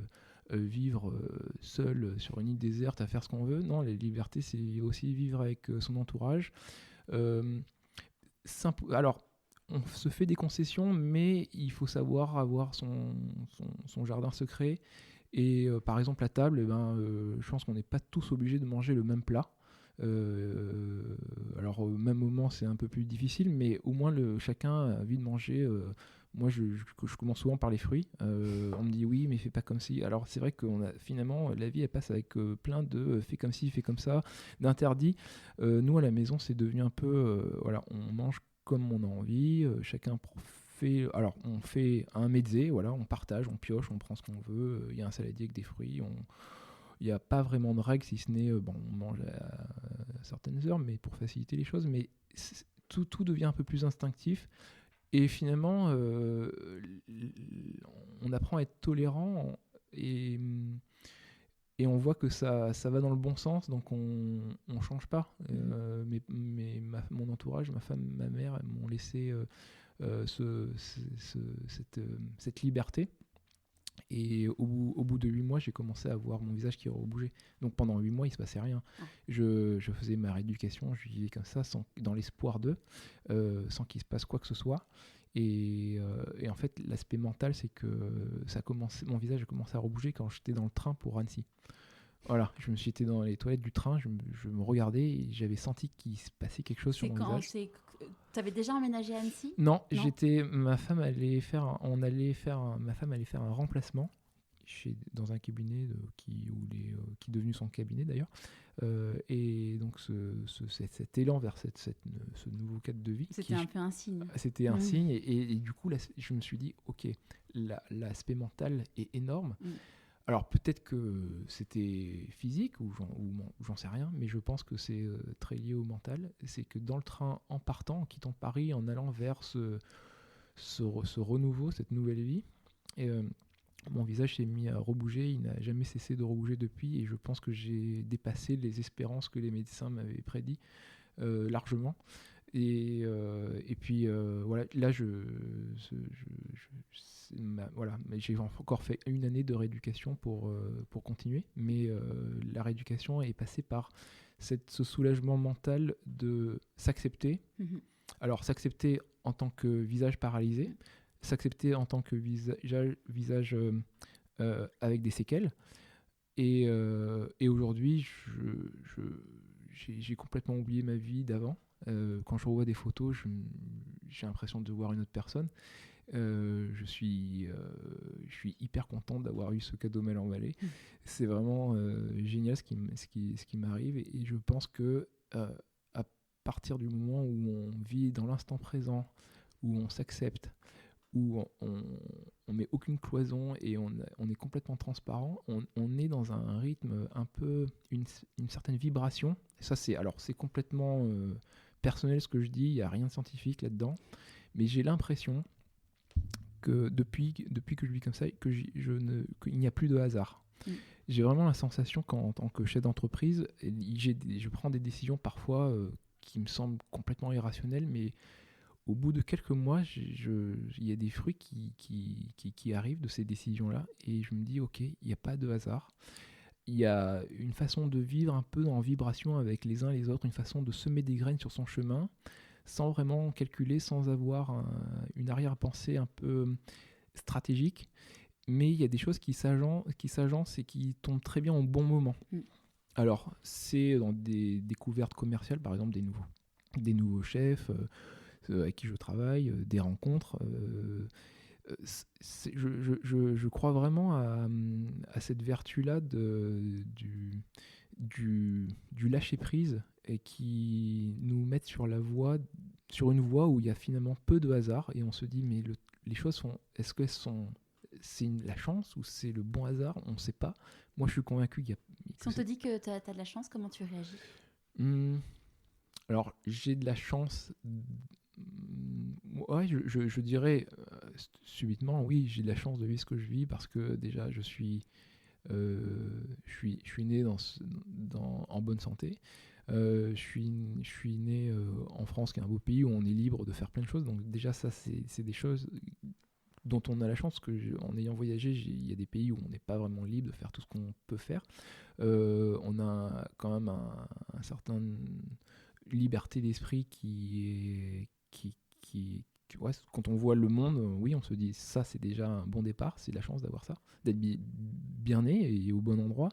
vivre seul sur une île déserte à faire ce qu'on veut. Non, la liberté, c'est aussi vivre avec son entourage. Alors, on se fait des concessions, mais il faut savoir avoir son jardin secret. Et par exemple, à table, je pense qu'on n'est pas tous obligés de manger le même plat. Alors, au même moment, c'est un peu plus difficile, mais au moins, chacun a envie de manger. Moi, je commence souvent par les fruits. On me dit oui, mais fais pas comme si. Alors, c'est vrai que finalement, la vie, elle passe avec plein de fais comme ci, fais comme ça, d'interdits. Nous, à la maison, c'est devenu un peu. Voilà, on mange comme on a envie. Chacun alors, on fait un mezze, voilà, on partage, on pioche, on prend ce qu'on veut. Il y a un saladier avec des fruits. Il n'y a pas vraiment de règles, si ce n'est, on mange à certaines heures, mais pour faciliter les choses. Mais tout devient un peu plus instinctif. Et finalement, on apprend à être tolérant, et on voit que ça va dans le bon sens, donc on ne change pas. Mon entourage, ma femme, ma mère, elles m'ont laissé cette liberté. Et au bout de 8 mois, j'ai commencé à voir mon visage qui rebougeait. Donc pendant 8 mois, il ne se passait rien. Je faisais ma rééducation, je vivais comme ça, dans l'espoir sans qu'il se passe quoi que ce soit. Et en fait, l'aspect mental, c'est que mon visage a commencé à rebouger quand j'étais dans le train pour Annecy. Voilà, je me suis été dans les toilettes du train, je me regardais et j'avais senti qu'il se passait quelque chose sur mon visage.
Tu avais déjà emménagé à Annecy ?
Non, ma femme allait faire un remplacement dans un cabinet qui est devenu son cabinet d'ailleurs. Et donc cet élan vers ce nouveau cadre de vie.
C'était un peu un signe.
C'était un signe, et du coup là, je me suis dit, ok, l'aspect mental est énorme. Alors peut-être que c'était physique ou j'en sais rien, mais je pense que c'est très lié au mental. C'est que dans le train, en partant, en quittant Paris, en allant vers ce renouveau, cette nouvelle vie, mon visage s'est mis à rebouger, il n'a jamais cessé de rebouger depuis, et je pense que j'ai dépassé les espérances que les médecins m'avaient prédit largement. Et puis voilà, là voilà, mais j'ai encore fait 1 année de rééducation pour continuer, mais la rééducation est passée par ce soulagement mental de s'accepter. Alors s'accepter en tant que visage paralysé, s'accepter en tant que visage avec des séquelles, et aujourd'hui j'ai complètement oublié ma vie d'avant. Quand je revois des photos, j'ai l'impression de voir une autre personne. Je suis hyper content d'avoir eu ce cadeau mal emballé. C'est vraiment génial ce qui m'arrive, et je pense que à partir du moment où on vit dans l'instant présent, où on s'accepte, où on met aucune cloison et on est complètement transparent, on est dans un rythme un peu, une certaine vibration. Ça c'est complètement personnel ce que je dis, il n'y a rien de scientifique là-dedans, mais j'ai l'impression que depuis que je vis comme ça, qu'il n'y a plus de hasard. J'ai vraiment la sensation qu'en tant que chef d'entreprise, je prends des décisions parfois qui me semblent complètement irrationnelles, mais au bout de quelques mois, il y a des fruits qui arrivent de ces décisions-là, et je me dis, ok, il n'y a pas de hasard. Il y a une façon de vivre un peu en vibration avec les uns et les autres, une façon de semer des graines sur son chemin, sans vraiment calculer, sans avoir une arrière-pensée un peu stratégique. Mais il y a des choses qui s'agencent et qui tombent très bien au bon moment. Alors, c'est dans des découvertes commerciales, par exemple des nouveaux chefs avec qui je travaille, des rencontres. Je crois vraiment à cette vertu-là du lâcher-prise et qui nous met sur une voie où il y a finalement peu de hasard et on se dit mais les choses sont, est-ce qu'elles sont, la chance ou c'est le bon hasard? On ne sait pas. Moi je suis convaincu qu'il y a...
Si on te dit que tu as de la chance, comment tu réagis?
Alors j'ai de la chance... Ouais, je dirais subitement, oui, j'ai de la chance de vivre ce que je vis parce que déjà je suis né en bonne santé. Je suis né en France, qui est un beau pays où on est libre de faire plein de choses. Donc déjà ça, c'est des choses dont on a la chance, en ayant voyagé, il y a des pays où on n'est pas vraiment libre de faire tout ce qu'on peut faire. On a quand même un certain liberté d'esprit qui ouais, quand on voit le monde, oui, on se dit ça, c'est déjà un bon départ, c'est de la chance d'avoir ça, d'être bien né et au bon endroit.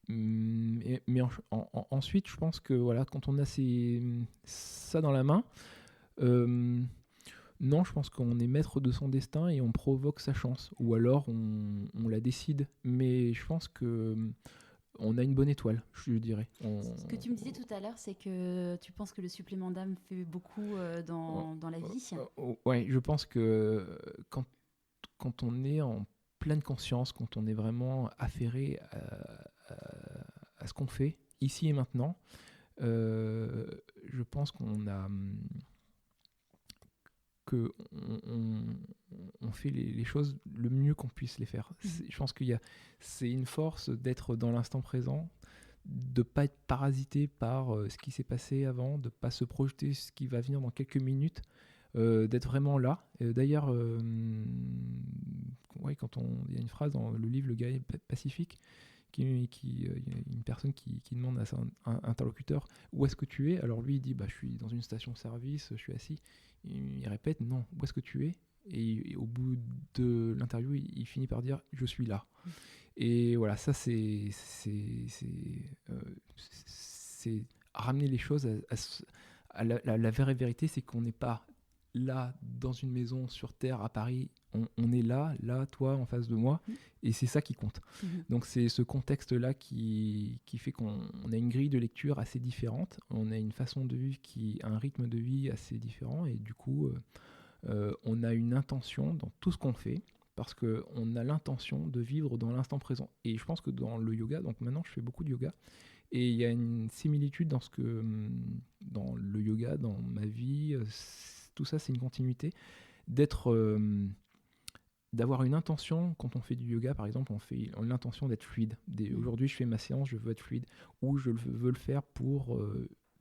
Mais ensuite, je pense que voilà, quand on a ça dans la main, non, je pense qu'on est maître de son destin et on provoque sa chance, ou alors on la décide. Mais je pense que on a une bonne étoile, je dirais.
Ce que tu me disais tout à l'heure, c'est que tu penses que le supplément d'âme fait beaucoup dans la vie.
Ouais, je pense que quand on est en pleine conscience, quand on est vraiment affairé à ce qu'on fait, ici et maintenant, je pense on fait les choses le mieux qu'on puisse les faire. Je pense c'est une force d'être dans l'instant présent, de ne pas être parasité par ce qui s'est passé avant, de ne pas se projeter ce qui va venir dans quelques minutes, d'être vraiment là. D'ailleurs, ouais, il y a une phrase dans le livre Le Guerrier Pacifique, il y a une personne qui demande à son interlocuteur où est-ce que tu es. Alors lui il dit je suis dans une station-service, je suis assis. Il répète non, où est-ce que tu es? Et au bout de l'interview il finit par dire je suis là. Et voilà, ça c'est ramener les choses à la vraie vérité, c'est qu'on n'est pas là dans une maison sur Terre à Paris, on est là, toi en face de moi, et c'est ça qui compte. Donc c'est ce contexte-là qui fait qu'on a une grille de lecture assez différente, on a une façon de vivre un rythme de vie assez différent, et du coup on a une intention dans tout ce qu'on fait, parce qu'on a l'intention de vivre dans l'instant présent. Et je pense que dans le yoga, donc maintenant je fais beaucoup de yoga, et il y a une similitude dans le yoga, dans ma vie, tout ça c'est une continuité, d'avoir une intention. Quand on fait du yoga par exemple, on a l'intention d'être fluide. Aujourd'hui je fais ma séance, je veux être fluide, ou je veux le faire pour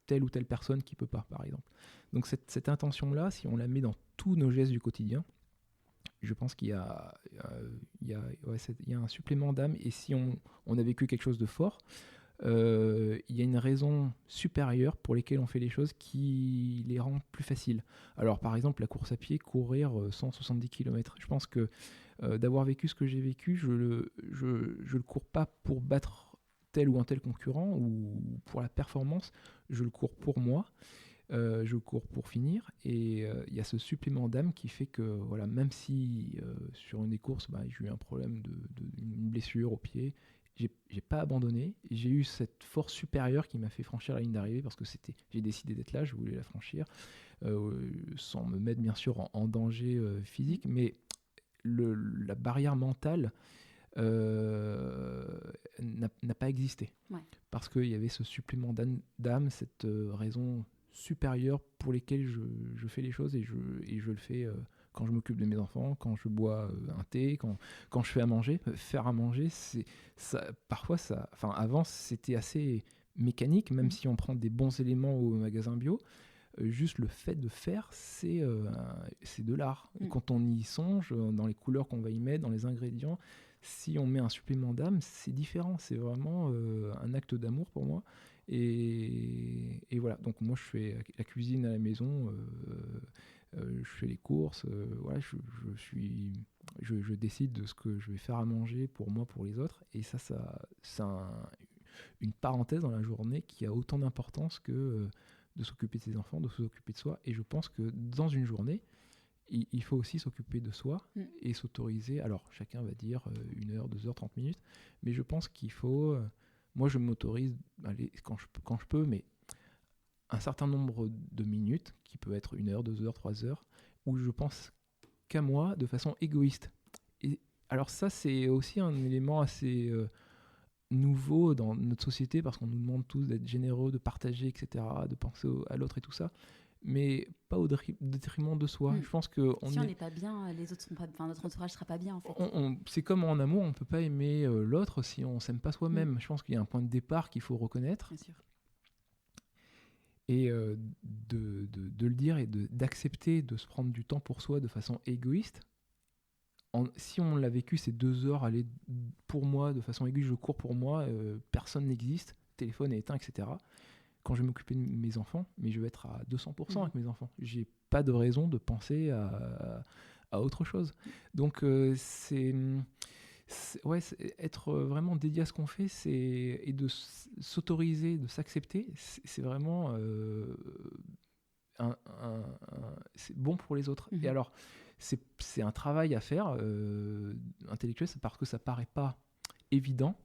telle ou telle personne qui peut pas par exemple. Donc cette intention-là, si on la met dans tous nos gestes du quotidien, je pense qu'il y a un supplément d'âme, et si on a vécu quelque chose de fort, il y a une raison supérieure pour lesquelles on fait les choses qui les rend plus faciles. Alors par exemple la course à pied, courir 170 km, je pense que d'avoir vécu ce que j'ai vécu, je le cours pas pour battre tel ou un tel concurrent ou pour la performance, je le cours pour moi. Je cours pour finir, et il y a ce supplément d'âme qui fait que voilà, même si sur une des courses j'ai eu un problème une blessure au pied, j'ai pas abandonné, j'ai eu cette force supérieure qui m'a fait franchir la ligne d'arrivée, parce que j'ai décidé d'être là, je voulais la franchir sans me mettre bien sûr en danger physique, mais la barrière mentale n'a pas existé, parce qu'il y avait ce supplément d'âme, cette raison supérieure pour lesquelles je fais les choses, et je le fais quand je m'occupe de mes enfants, quand je bois un thé, quand je fais à manger. Faire à manger, parfois avant c'était assez mécanique, même si on prend des bons éléments au magasin bio. juste le fait de faire, c'est de l'art. Quand on y songe, dans les couleurs qu'on va y mettre, dans les ingrédients, si on met un supplément d'âme, c'est différent. C'est vraiment un acte d'amour pour moi. Et voilà, donc moi je fais la cuisine à la maison, je fais les courses, voilà, je décide de ce que je vais faire à manger pour moi, pour les autres. Et ça c'est une parenthèse dans la journée qui a autant d'importance que de s'occuper de ses enfants, de s'occuper de soi. Et je pense que dans une journée, il faut aussi s'occuper de soi et s'autoriser. Alors, chacun va dire 1 heure, 2 heures, 30 minutes, mais je pense qu'il faut... moi, je m'autorise quand je peux, mais un certain nombre de minutes, qui peut être 1 heure, 2 heures, 3 heures, où je pense qu'à moi de façon égoïste. Et alors ça, c'est aussi un élément assez... nouveau dans notre société parce qu'on nous demande tous d'être généreux, de partager, etc., de penser à l'autre et tout ça, mais pas au détriment de soi. Je pense que
si on n'est pas bien, les autres sont pas, enfin notre entourage sera pas bien en fait.
C'est comme en amour, on peut pas aimer l'autre si on s'aime pas soi-même. Je pense qu'il y a un point de départ qu'il faut reconnaître.
Bien sûr.
Et de le dire et d'accepter de se prendre du temps pour soi de façon égoïste. Si on l'a vécu ces 2 heures, aller pour moi, de façon égoïste, je cours pour moi, personne n'existe, téléphone est éteint, etc. Quand je vais m'occuper de mes enfants, mais je vais être à 200% avec mes enfants. J'ai pas de raison de penser à autre chose. Donc c'est être vraiment dédié à ce qu'on fait, et de s'autoriser, de s'accepter, c'est vraiment c'est bon pour les autres. Et alors, c'est un travail à faire intellectuel, c'est parce que ça paraît pas évident,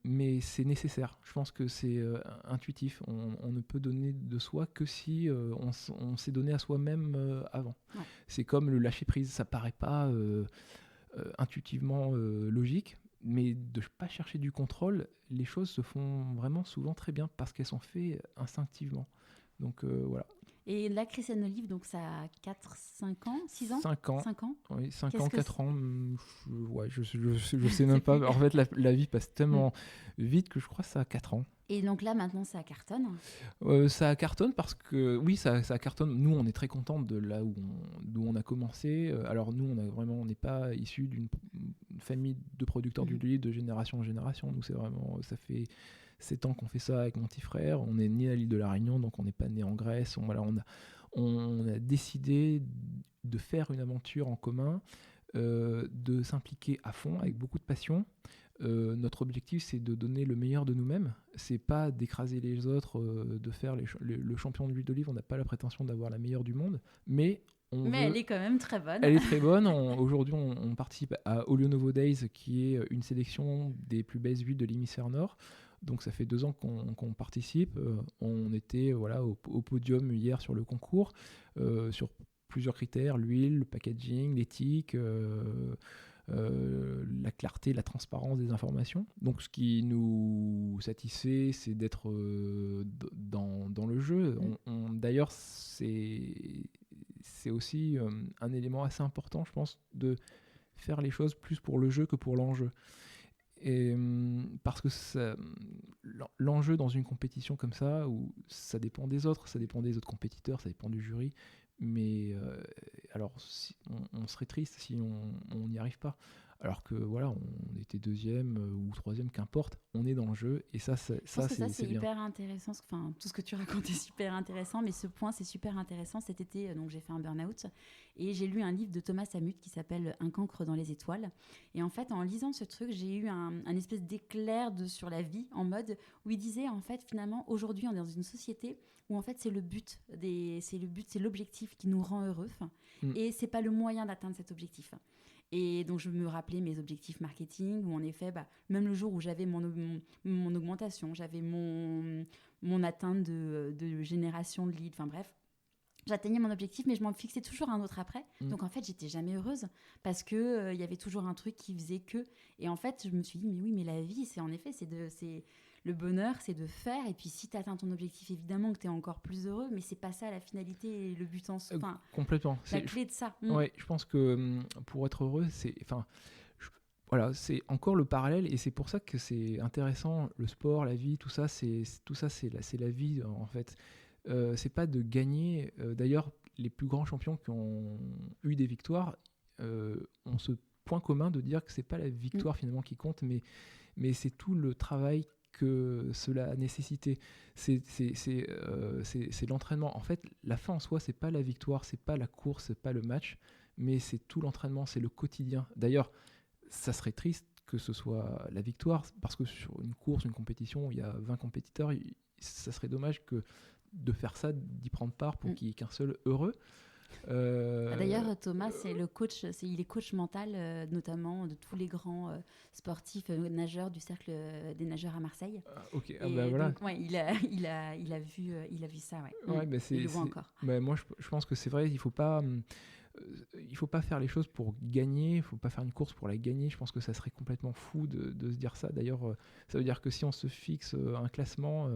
mais c'est nécessaire. Je pense que c'est intuitif. On ne peut donner de soi que si on s'est donné à soi-même avant. Ouais. C'est comme le lâcher prise, ça paraît pas intuitivement logique, mais de ne pas chercher du contrôle, les choses se font vraiment souvent très bien parce qu'elles sont faites instinctivement. Donc voilà.
Et là, Christiane Olive, donc ça a 4, 5 ans, 6 ans
5 ans.
5 ans.
Oui, 5 ans, 4 ans. Je sais même pas. En fait, la vie passe tellement vite que je crois que ça a 4 ans.
Et donc là, maintenant, ça cartonne
Ça cartonne parce que, oui, ça cartonne. Nous, on est très contents de là d'où on a commencé. Alors, nous, on n'est pas issus d'une famille de producteurs d'huile d'olive de génération en génération. Nous, c'est vraiment, ça fait 7 ans qu'on fait ça avec mon petit frère. On est né à l'île de la Réunion, donc on n'est pas né en Grèce. On a décidé de faire une aventure en commun, de s'impliquer à fond avec beaucoup de passion. Notre objectif, c'est de donner le meilleur de nous-mêmes. C'est pas d'écraser les autres, de faire le champion de l'huile d'olive. On n'a pas la prétention d'avoir la meilleure du monde, mais
elle est quand même très bonne.
Elle est très bonne. Aujourd'hui, on participe à Olio Novo Days, qui est une sélection des plus belles huiles de l'hémisphère nord. Donc ça fait 2 ans qu'on participe. On était au podium hier sur le concours, sur plusieurs critères: l'huile, le packaging, l'éthique, la clarté, la transparence des informations. Donc ce qui nous satisfait, c'est d'être dans le jeu. D'ailleurs, c'est aussi un élément assez important, je pense, de faire les choses plus pour le jeu que pour l'enjeu. Et parce que l'enjeu dans une compétition comme ça, où ça dépend des autres compétiteurs, ça dépend du jury, mais alors on serait triste si on n'y arrive pas. Alors que voilà, on était 2e ou 3e, qu'importe, on est dans le jeu, et ça c'est bien.
Hyper intéressant. Enfin, tout ce que tu racontes est super intéressant, mais ce point c'est super intéressant. Cet été, donc j'ai fait un burn-out et j'ai lu un livre de Thomas Samut qui s'appelle Un cancre dans les étoiles. Et en fait, en lisant ce truc, j'ai eu un espèce d'éclair sur la vie, en mode où il disait en fait finalement aujourd'hui on est dans une société où en fait c'est l'objectif qui nous rend heureux, et c'est pas le moyen d'atteindre cet objectif. Et donc, je me rappelais mes objectifs marketing, où en effet, même le jour où j'avais mon augmentation, j'avais mon atteinte de génération de leads, enfin bref, j'atteignais mon objectif, mais je m'en fixais toujours un autre après. Donc, en fait, j'étais jamais heureuse parce qu'il y avait toujours un truc qui faisait que... Et en fait, je me suis dit, mais oui, mais la vie, le bonheur, c'est de faire. Et puis, si tu atteins ton objectif, évidemment que tu es encore plus heureux, mais c'est pas ça la finalité et le but en soi.
Complètement.
La clé de ça.
Ouais, je pense que pour être heureux, c'est encore le parallèle, et c'est pour ça que c'est intéressant. Le sport, la vie, tout ça, c'est la vie, en fait. c'est pas de gagner. D'ailleurs, les plus grands champions qui ont eu des victoires ont ce point commun de dire que c'est pas la victoire finalement qui compte, mais c'est tout le travail que cela a nécessité. C'est l'entraînement. En fait, la fin en soi, c'est pas la victoire, c'est pas la course, c'est pas le match, mais c'est tout l'entraînement, c'est le quotidien. D'ailleurs, ça serait triste que ce soit la victoire, parce que sur une course, une compétition, où il y a 20 compétiteurs, ça serait dommage que de faire ça, d'y prendre part pour qu'il n'y ait qu'un seul heureux.
D'ailleurs, Thomas, il est coach mental, notamment de tous les grands sportifs nageurs du cercle des nageurs à Marseille.
Ok,
Et
voilà.
donc, ouais, il a vu ça. Ouais.
Ouais,
Il le voit encore.
Moi, je pense que c'est vrai, il faut pas faire les choses pour gagner, il faut pas faire une course pour la gagner. Je pense que ça serait complètement fou de se dire ça. D'ailleurs, ça veut dire que si on se fixe un classement,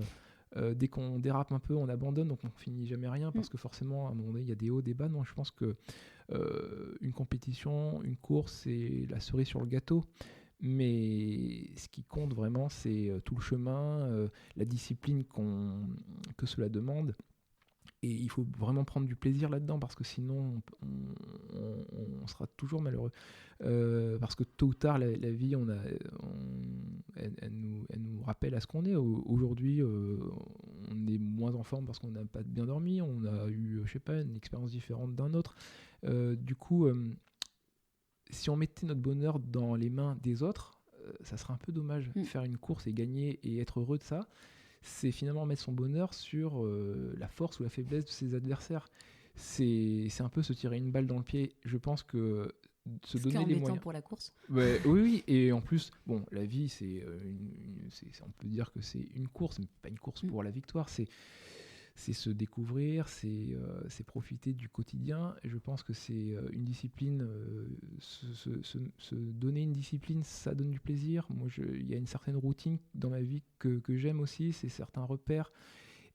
dès qu'on dérape un peu, on abandonne, donc on finit jamais rien, parce que forcément, à un moment donné, il y a des hauts, des bas. Non, je pense que une compétition, une course, c'est la cerise sur le gâteau. Mais ce qui compte vraiment, c'est tout le chemin, la discipline que cela demande. Et il faut vraiment prendre du plaisir là-dedans, parce que sinon on sera toujours malheureux. Parce que tôt ou tard, la vie, elle nous rappelle à ce qu'on est. Aujourd'hui, on est moins en forme parce qu'on n'a pas bien dormi, on a eu, je sais pas, une expérience différente d'un autre. Du coup, si on mettait notre bonheur dans les mains des autres, ça serait un peu dommage. Faire une course et gagner et être heureux de ça, c'est finalement mettre son bonheur sur la force ou la faiblesse de ses adversaires. C'est un peu se tirer une balle dans le pied. Je pense que se donner les moyens
pour la course.
Oui, et en plus, bon, la vie, on peut dire que c'est une course, mais pas une course pour la victoire. C'est se découvrir, c'est profiter du quotidien. Et je pense que c'est une discipline, se donner une discipline, ça donne du plaisir. Moi, il y a une certaine routine dans ma vie que j'aime aussi, c'est certains repères.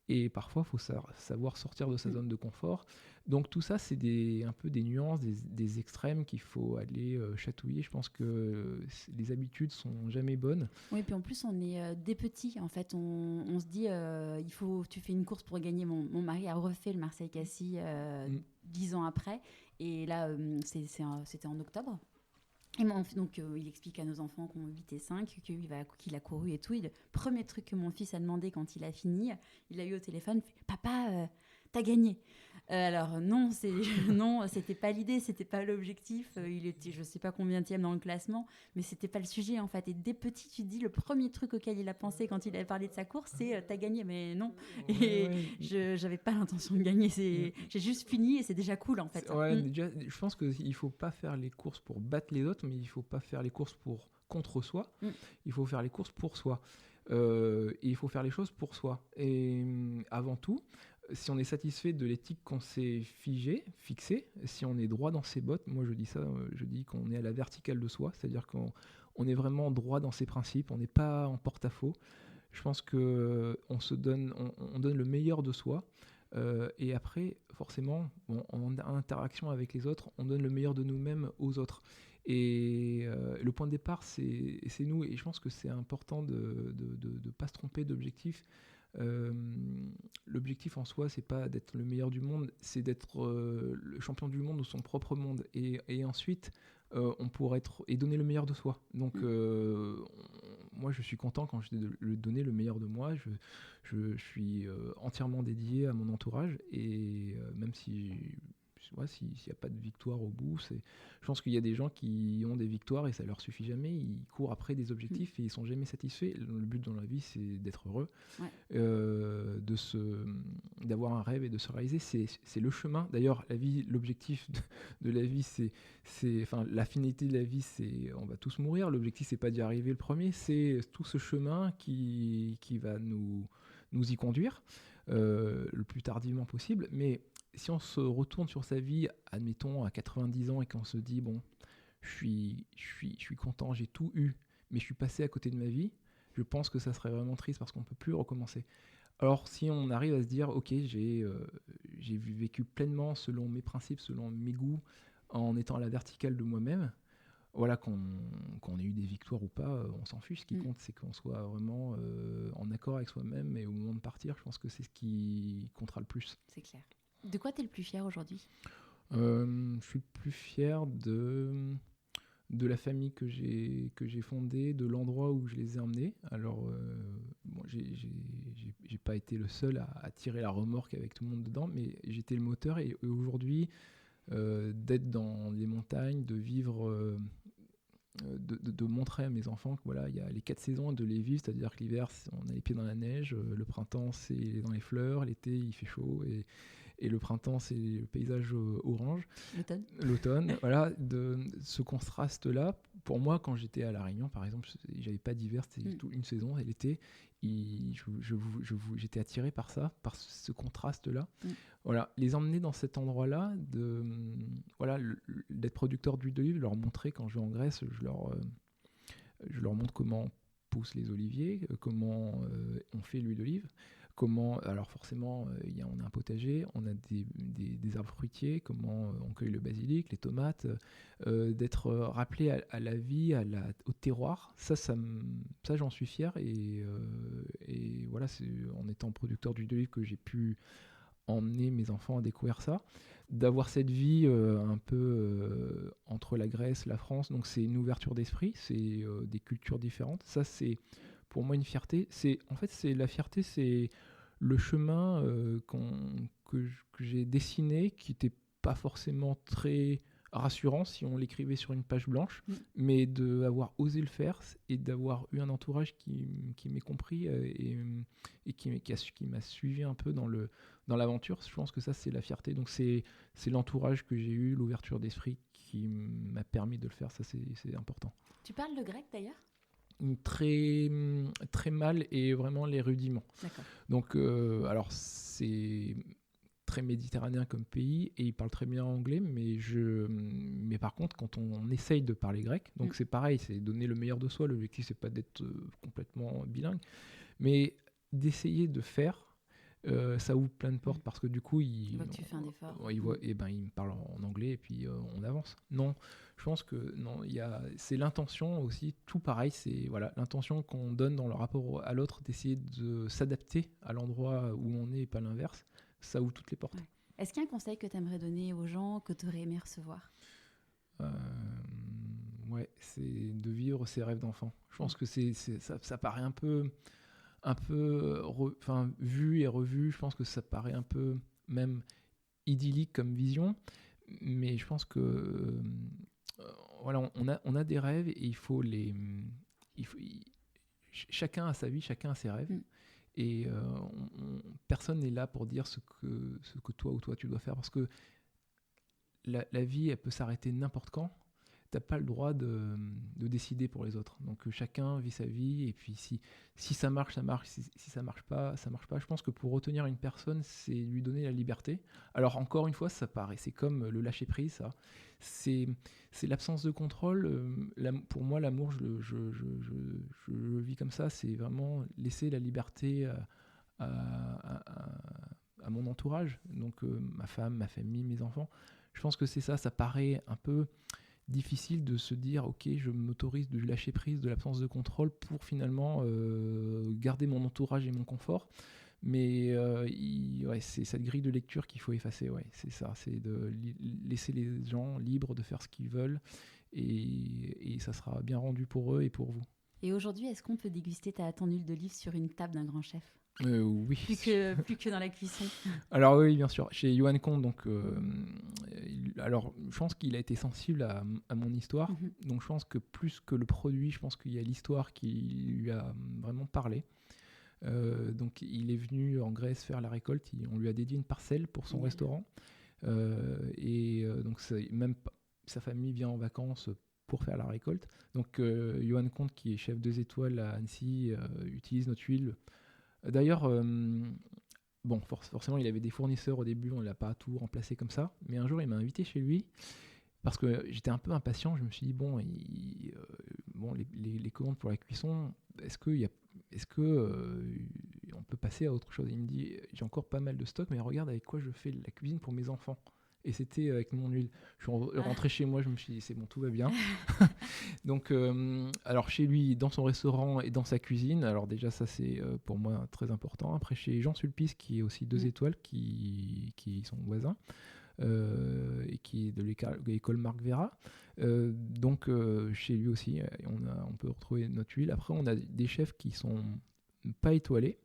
Et parfois, il faut savoir sortir de sa zone de confort. Donc tout ça, c'est un peu des nuances, des extrêmes qu'il faut aller chatouiller. Je pense que les habitudes sont jamais bonnes.
Oui, puis en plus, on est des petits. En fait, on se dit, tu fais une course pour gagner. Mon mari a refait le Marseille-Cassis 10 ans après. Et là, c'était en octobre. Et donc, il explique à nos enfants qui ont 8 et 5 qu'il a couru et tout. Et le premier truc que mon fils a demandé quand il a fini, il a eu au téléphone, « Papa, t'as gagné !» Alors non, c'était pas l'idée, c'était pas l'objectif. Il était, je sais pas combienième dans le classement, mais c'était pas le sujet en fait. Et dès petit, tu te dis, le premier truc auquel il a pensé quand il a parlé de sa course, c'est t'as gagné, mais non. Et j'avais pas l'intention de gagner. J'ai juste fini et c'est déjà cool en fait.
Déjà, je pense qu'il faut pas faire les courses pour battre les autres, mais il faut pas faire les courses contre soi. Il faut faire les courses pour soi. Et il faut faire les choses pour soi. Et avant tout, si on est satisfait de l'éthique qu'on s'est fixée, si on est droit dans ses bottes, moi je dis qu'on est à la verticale de soi, c'est-à-dire qu'on est vraiment droit dans ses principes, on n'est pas en porte-à-faux. Je pense qu'on on donne le meilleur de soi. Et après, forcément, en interaction avec les autres, on donne le meilleur de nous-mêmes aux autres. Et le point de départ, c'est nous. Et je pense que c'est important de ne pas se tromper d'objectif. L'objectif en soi, c'est pas d'être le meilleur du monde, c'est d'être le champion du monde de son propre monde. Et ensuite, on pourrait donner le meilleur de soi. Donc, moi, je suis content quand je donner le meilleur de moi. Je suis entièrement dédié à mon entourage. Et même s'il n'y a pas de victoire au bout, je pense qu'il y a des gens qui ont des victoires et ça leur suffit jamais. Ils courent après des objectifs et ils sont jamais satisfaits. Le but dans la vie, c'est d'être heureux, d'avoir un rêve et de se réaliser. C'est le chemin. D'ailleurs, la vie, l'objectif de la vie, la finalité de la vie, c'est on va tous mourir. L'objectif, c'est pas d'y arriver le premier, c'est tout ce chemin qui va nous y conduire le plus tardivement possible. Mais si on se retourne sur sa vie, admettons à 90 ans, et qu'on se dit bon, je suis content, j'ai tout eu, mais je suis passé à côté de ma vie, je pense que ça serait vraiment triste parce qu'on peut plus recommencer. Alors si on arrive à se dire ok, j'ai vécu pleinement selon mes principes, selon mes goûts, en étant à la verticale de moi-même, voilà, qu'on ait eu des victoires ou pas, on s'en fiche. Ce qui compte, c'est qu'on soit vraiment en accord avec soi-même, et au moment de partir, je pense que c'est ce qui comptera le plus.
C'est clair. De quoi tu es le plus fier aujourd'hui ?
Je suis le plus fier de la famille que j'ai fondée, de l'endroit où je les ai emmenés. Alors, bon, j'ai pas été le seul à tirer la remorque avec tout le monde dedans, mais j'étais le moteur, et aujourd'hui, d'être dans les montagnes, de vivre, de montrer à mes enfants que voilà, il y a les 4 saisons, de les vivre, c'est-à-dire que l'hiver, on a les pieds dans la neige, le printemps, c'est dans les fleurs, l'été, il fait chaud, et le printemps, c'est le paysage orange. L'automne, voilà, de ce contraste-là. Pour moi, quand j'étais à La Réunion, par exemple, j'avais pas d'hiver, c'était toute une saison, et l'été, j'étais attiré par ça, par ce contraste-là. Voilà, les emmener dans cet endroit-là, voilà, d'être producteur d'huile d'olive, leur montrer, quand je vais en Grèce, je leur montre comment poussent les oliviers, comment on fait l'huile d'olive. Alors forcément, on a un potager, on a des arbres fruitiers, comment on cueille le basilic, les tomates, d'être rappelé à la vie, au terroir, ça j'en suis fier, et voilà, c'est en étant producteur d'huile d'olive que j'ai pu emmener mes enfants à découvrir ça, d'avoir cette vie un peu entre la Grèce, la France, donc c'est une ouverture d'esprit, c'est des cultures différentes, ça c'est pour moi une fierté. La fierté, c'est le chemin que j'ai dessiné, qui n'était pas forcément très rassurant si on l'écrivait sur une page blanche, mais d'avoir osé le faire, et d'avoir eu un entourage qui m'ait compris, et qui m'a suivi un peu dans l'aventure. Je pense que ça, c'est la fierté. Donc c'est l'entourage que j'ai eu, l'ouverture d'esprit qui m'a permis de le faire. Ça, c'est important.
Tu parles le grec d'ailleurs ?
Très, très mal, et vraiment les rudiments.
D'accord.
Donc, alors c'est très méditerranéen comme pays, et ils parlent très bien anglais, mais par contre, quand on essaye de parler grec, donc c'est pareil, c'est donner le meilleur de soi. L'objectif, c'est pas d'être complètement bilingue, mais d'essayer de faire. Ça ouvre plein de portes, parce que du coup,
il voit que tu fais un effort.
Il me parle en anglais, et puis on avance. Non, je pense que non, c'est l'intention aussi, tout pareil, c'est voilà, l'intention qu'on donne dans le rapport à l'autre, d'essayer de s'adapter à l'endroit où on est, et pas l'inverse. Ça ouvre toutes les portes.
Ouais. Est-ce qu'il y a un conseil que tu aimerais donner aux gens, que tu aurais aimé recevoir ?
Ouais, c'est de vivre ses rêves d'enfant. Je pense que ça paraît un peu vu et revu, je pense que ça paraît un peu même idyllique comme vision, mais je pense que voilà, on a des rêves, et chacun a sa vie, chacun a ses rêves, et personne n'est là pour dire ce que toi ou toi tu dois faire, parce que la vie, elle peut s'arrêter n'importe quand. T'as pas le droit de décider pour les autres. Donc chacun vit sa vie, et puis si ça marche, ça marche. Si ça marche pas, ça marche pas. Je pense que pour retenir une personne, c'est lui donner la liberté. Alors encore une fois, c'est comme le lâcher prise, ça. C'est l'absence de contrôle. Pour moi, l'amour, je le vis comme ça. C'est vraiment laisser la liberté à mon entourage. Donc ma femme, ma famille, mes enfants. Je pense que c'est ça. Ça paraît un peu difficile de se dire ok, je m'autorise de lâcher prise, de l'absence de contrôle, pour finalement garder mon entourage et mon confort, mais c'est cette grille de lecture qu'il faut effacer. C'est ça, c'est de laisser les gens libres de faire ce qu'ils veulent, et ça sera bien rendu pour eux et pour vous.
Et aujourd'hui, est-ce qu'on peut déguster ton huile d'olive sur une table d'un grand chef ?
Oui.
Plus que dans la cuisson.
Alors oui, bien sûr. Chez Johan Comte, donc, alors je pense qu'il a été sensible à mon histoire. Donc je pense que plus que le produit, je pense qu'il y a l'histoire qui lui a vraiment parlé. Donc il est venu en Grèce faire la récolte. On lui a dédié une parcelle pour son restaurant. Donc même sa famille vient en vacances pour faire la récolte. Donc Johan Comte, qui est chef 2 étoiles à Annecy, utilise notre huile. D'ailleurs, forcément, il avait des fournisseurs au début, on ne l'a pas tout remplacé comme ça. Mais un jour, il m'a invité chez lui, parce que j'étais un peu impatient. Je me suis dit, les commandes pour la cuisson, est-ce que on peut passer à autre chose ? Il me dit, j'ai encore pas mal de stock, mais regarde avec quoi je fais la cuisine pour mes enfants. Et c'était avec mon huile. Je suis rentré chez moi, je me suis dit, c'est bon, tout va bien. Donc, alors chez lui, dans son restaurant et dans sa cuisine, alors déjà, ça c'est pour moi très important. Après, chez Jean Sulpice, qui est aussi 2 étoiles, qui sont voisins, et qui est de l'école Marc Vera. Donc, chez lui aussi, on peut retrouver notre huile. Après, on a des chefs qui sont pas étoilés.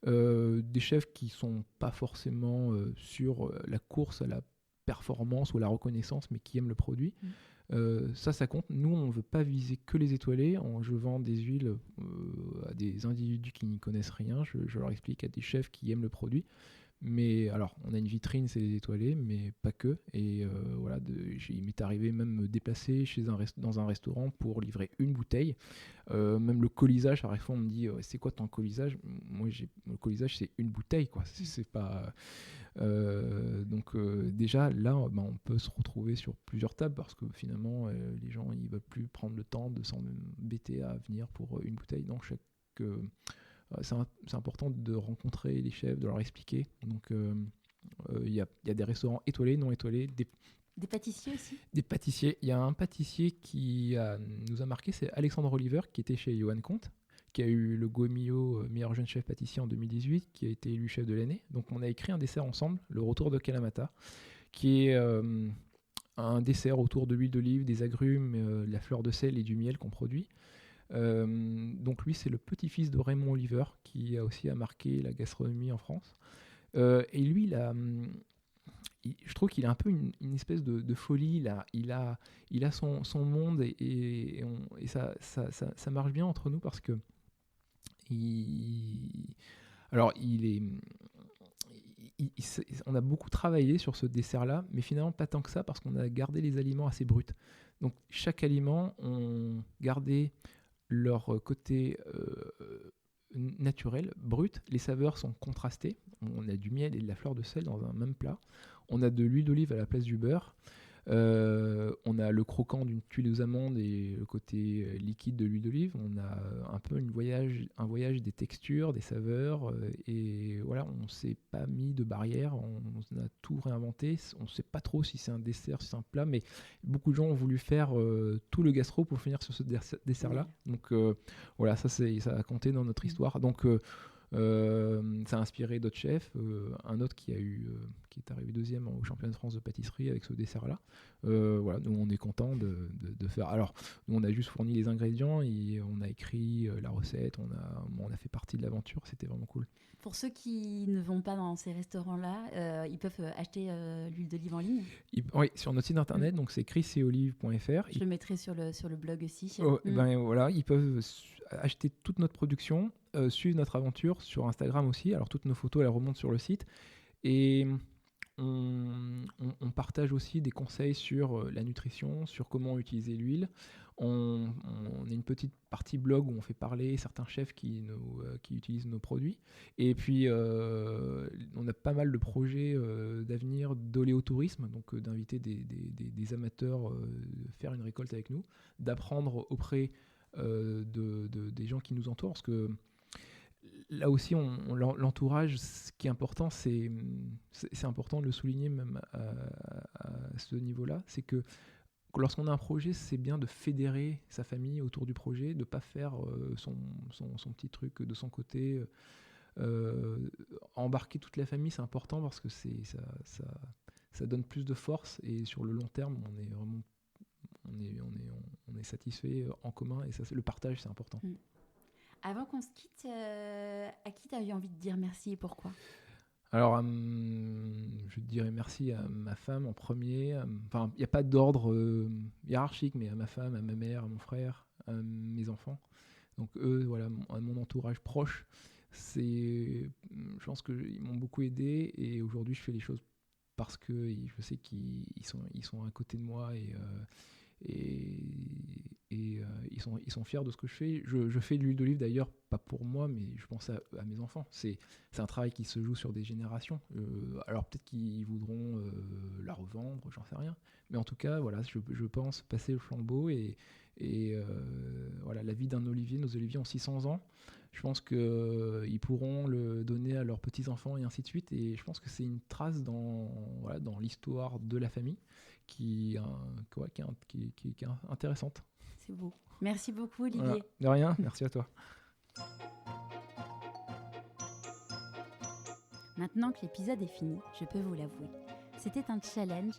Des chefs qui sont pas forcément sur la course à la performance ou à la reconnaissance, mais qui aiment le produit. Ça compte. Nous, on ne veut pas viser que les étoilés. Je vends des huiles à des individus qui n'y connaissent rien. Je leur explique à des chefs qui aiment le produit. Mais alors, on a une vitrine, c'est les étoilés, mais pas que. Et voilà, il m'est arrivé même me déplacer dans un restaurant pour livrer une bouteille. Même le colisage, à fois on me dit c'est quoi ton colisage? Moi, le colisage, c'est une bouteille, quoi. C'est pas. Donc déjà là, on peut se retrouver sur plusieurs tables parce que finalement, les gens ils veulent plus prendre le temps de s'embêter à venir pour une bouteille. Donc c'est important de rencontrer les chefs, de leur expliquer. Donc, il y a des restaurants étoilés, non étoilés,
des pâtissiers aussi.
Des pâtissiers. Il y a un pâtissier qui nous a marqué, c'est Alexandre Oliver, qui était chez Johan Comte, qui a eu le Goemio meilleur jeune chef pâtissier en 2018, qui a été élu chef de l'année. Donc, on a écrit un dessert ensemble, le retour de Kalamata, qui est un dessert autour de l'huile d'olive, des agrumes, la fleur de sel et du miel qu'on produit. Donc lui, c'est le petit-fils de Raymond Oliver, qui a aussi marqué la gastronomie en France. Et lui, je trouve qu'il a un peu une espèce de folie. Il a son monde et ça marche bien entre nous parce que on a beaucoup travaillé sur ce dessert-là, mais finalement pas tant que ça parce qu'on a gardé les aliments assez bruts. Donc chaque aliment, on gardait leur côté naturel, brut. Les saveurs sont contrastées. On a du miel et de la fleur de sel dans un même plat. On a de l'huile d'olive à la place du beurre. On a le croquant d'une tuile aux amandes et le côté liquide de l'huile d'olive. On a un peu un voyage des textures, des saveurs. Et voilà, on ne s'est pas mis de barrière. On a tout réinventé. On ne sait pas trop si c'est un dessert, si c'est un plat, mais beaucoup de gens ont voulu faire tout le gastro pour finir sur ce dessert-là. Donc voilà, ça a compté dans notre histoire. Donc ça a inspiré d'autres chefs, un autre qui est arrivé deuxième au championnat de France de pâtisserie avec ce dessert-là. Voilà, nous on est content de faire. Alors, nous on a juste fourni les ingrédients et on a écrit la recette, on a fait partie de l'aventure, c'était vraiment cool.
Pour ceux qui ne vont pas dans ces restaurants-là, ils peuvent acheter l'huile d'olive en ligne.
Oui, sur notre site internet, donc c'est chrisetolive.fr.
Je le mettrai sur le blog aussi.
Ben voilà, ils peuvent acheter toute notre production, suivre notre aventure sur Instagram aussi. Alors toutes nos photos, elles remontent sur le site. Et on partage aussi des conseils sur la nutrition, sur comment utiliser l'huile. On a une petite partie blog où on fait parler certains chefs qui utilisent nos produits. Et puis, on a pas mal de projets d'avenir d'oléotourisme, donc d'inviter des amateurs faire une récolte avec nous, d'apprendre auprès des gens qui nous entourent, parce que là aussi, l'entourage, ce qui est important, c'est important de le souligner même à ce niveau-là, c'est que lorsqu'on a un projet, c'est bien de fédérer sa famille autour du projet, de ne pas faire son petit truc de son côté. Embarquer toute la famille, c'est important parce que ça donne plus de force et sur le long terme, on est satisfait en commun et ça, le partage, c'est important.
Avant qu'on se quitte, à qui tu as eu envie de dire merci et pourquoi ?
Alors, je dirais merci à ma femme en premier. Enfin, il n'y a pas d'ordre hiérarchique, mais à ma femme, à ma mère, à mon frère, à mes enfants. Donc eux, voilà, à mon entourage proche. Je pense qu'ils m'ont beaucoup aidé et aujourd'hui, je fais les choses parce que je sais qu'ils sont à côté de moi et ils sont fiers de ce que je fais. Je fais de l'huile d'olive d'ailleurs, pas pour moi, mais je pense à mes enfants. C'est un travail qui se joue sur des générations. Alors peut-être qu'ils voudront la revendre, j'en sais rien. Mais en tout cas, voilà, je pense passer le flambeau et voilà, la vie d'un olivier, nos oliviers ont 600 ans. Je pense qu'ils pourront le donner à leurs petits-enfants et ainsi de suite. Et je pense que c'est une trace dans l'histoire de la famille qui est intéressante.
C'est beau. Merci beaucoup, Olivier.
Voilà. De rien, merci à toi.
Maintenant que l'épisode est fini, je peux vous l'avouer. C'était un challenge,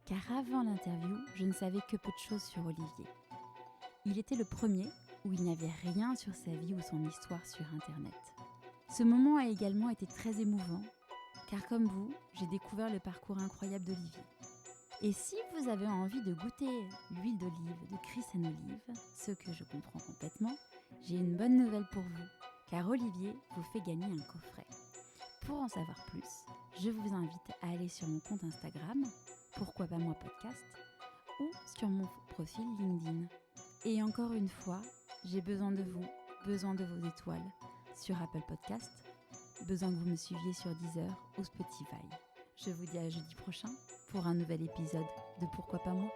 car avant l'interview, je ne savais que peu de choses sur Olivier. Il était le premier où il n'y avait rien sur sa vie ou son histoire sur Internet. Ce moment a également été très émouvant, car comme vous, j'ai découvert le parcours incroyable d'Olivier. Et si vous avez envie de goûter l'huile d'olive de Chris & Olive, ce que je comprends complètement, j'ai une bonne nouvelle pour vous, car Olivier vous fait gagner un coffret. Pour en savoir plus, je vous invite à aller sur mon compte Instagram, Pourquoi pas moi podcast, ou sur mon profil LinkedIn. Et encore une fois, j'ai besoin de vous, besoin de vos étoiles sur Apple Podcast, besoin que vous me suiviez sur Deezer ou Spotify. Je vous dis à jeudi prochain pour un nouvel épisode de Pourquoi pas moi.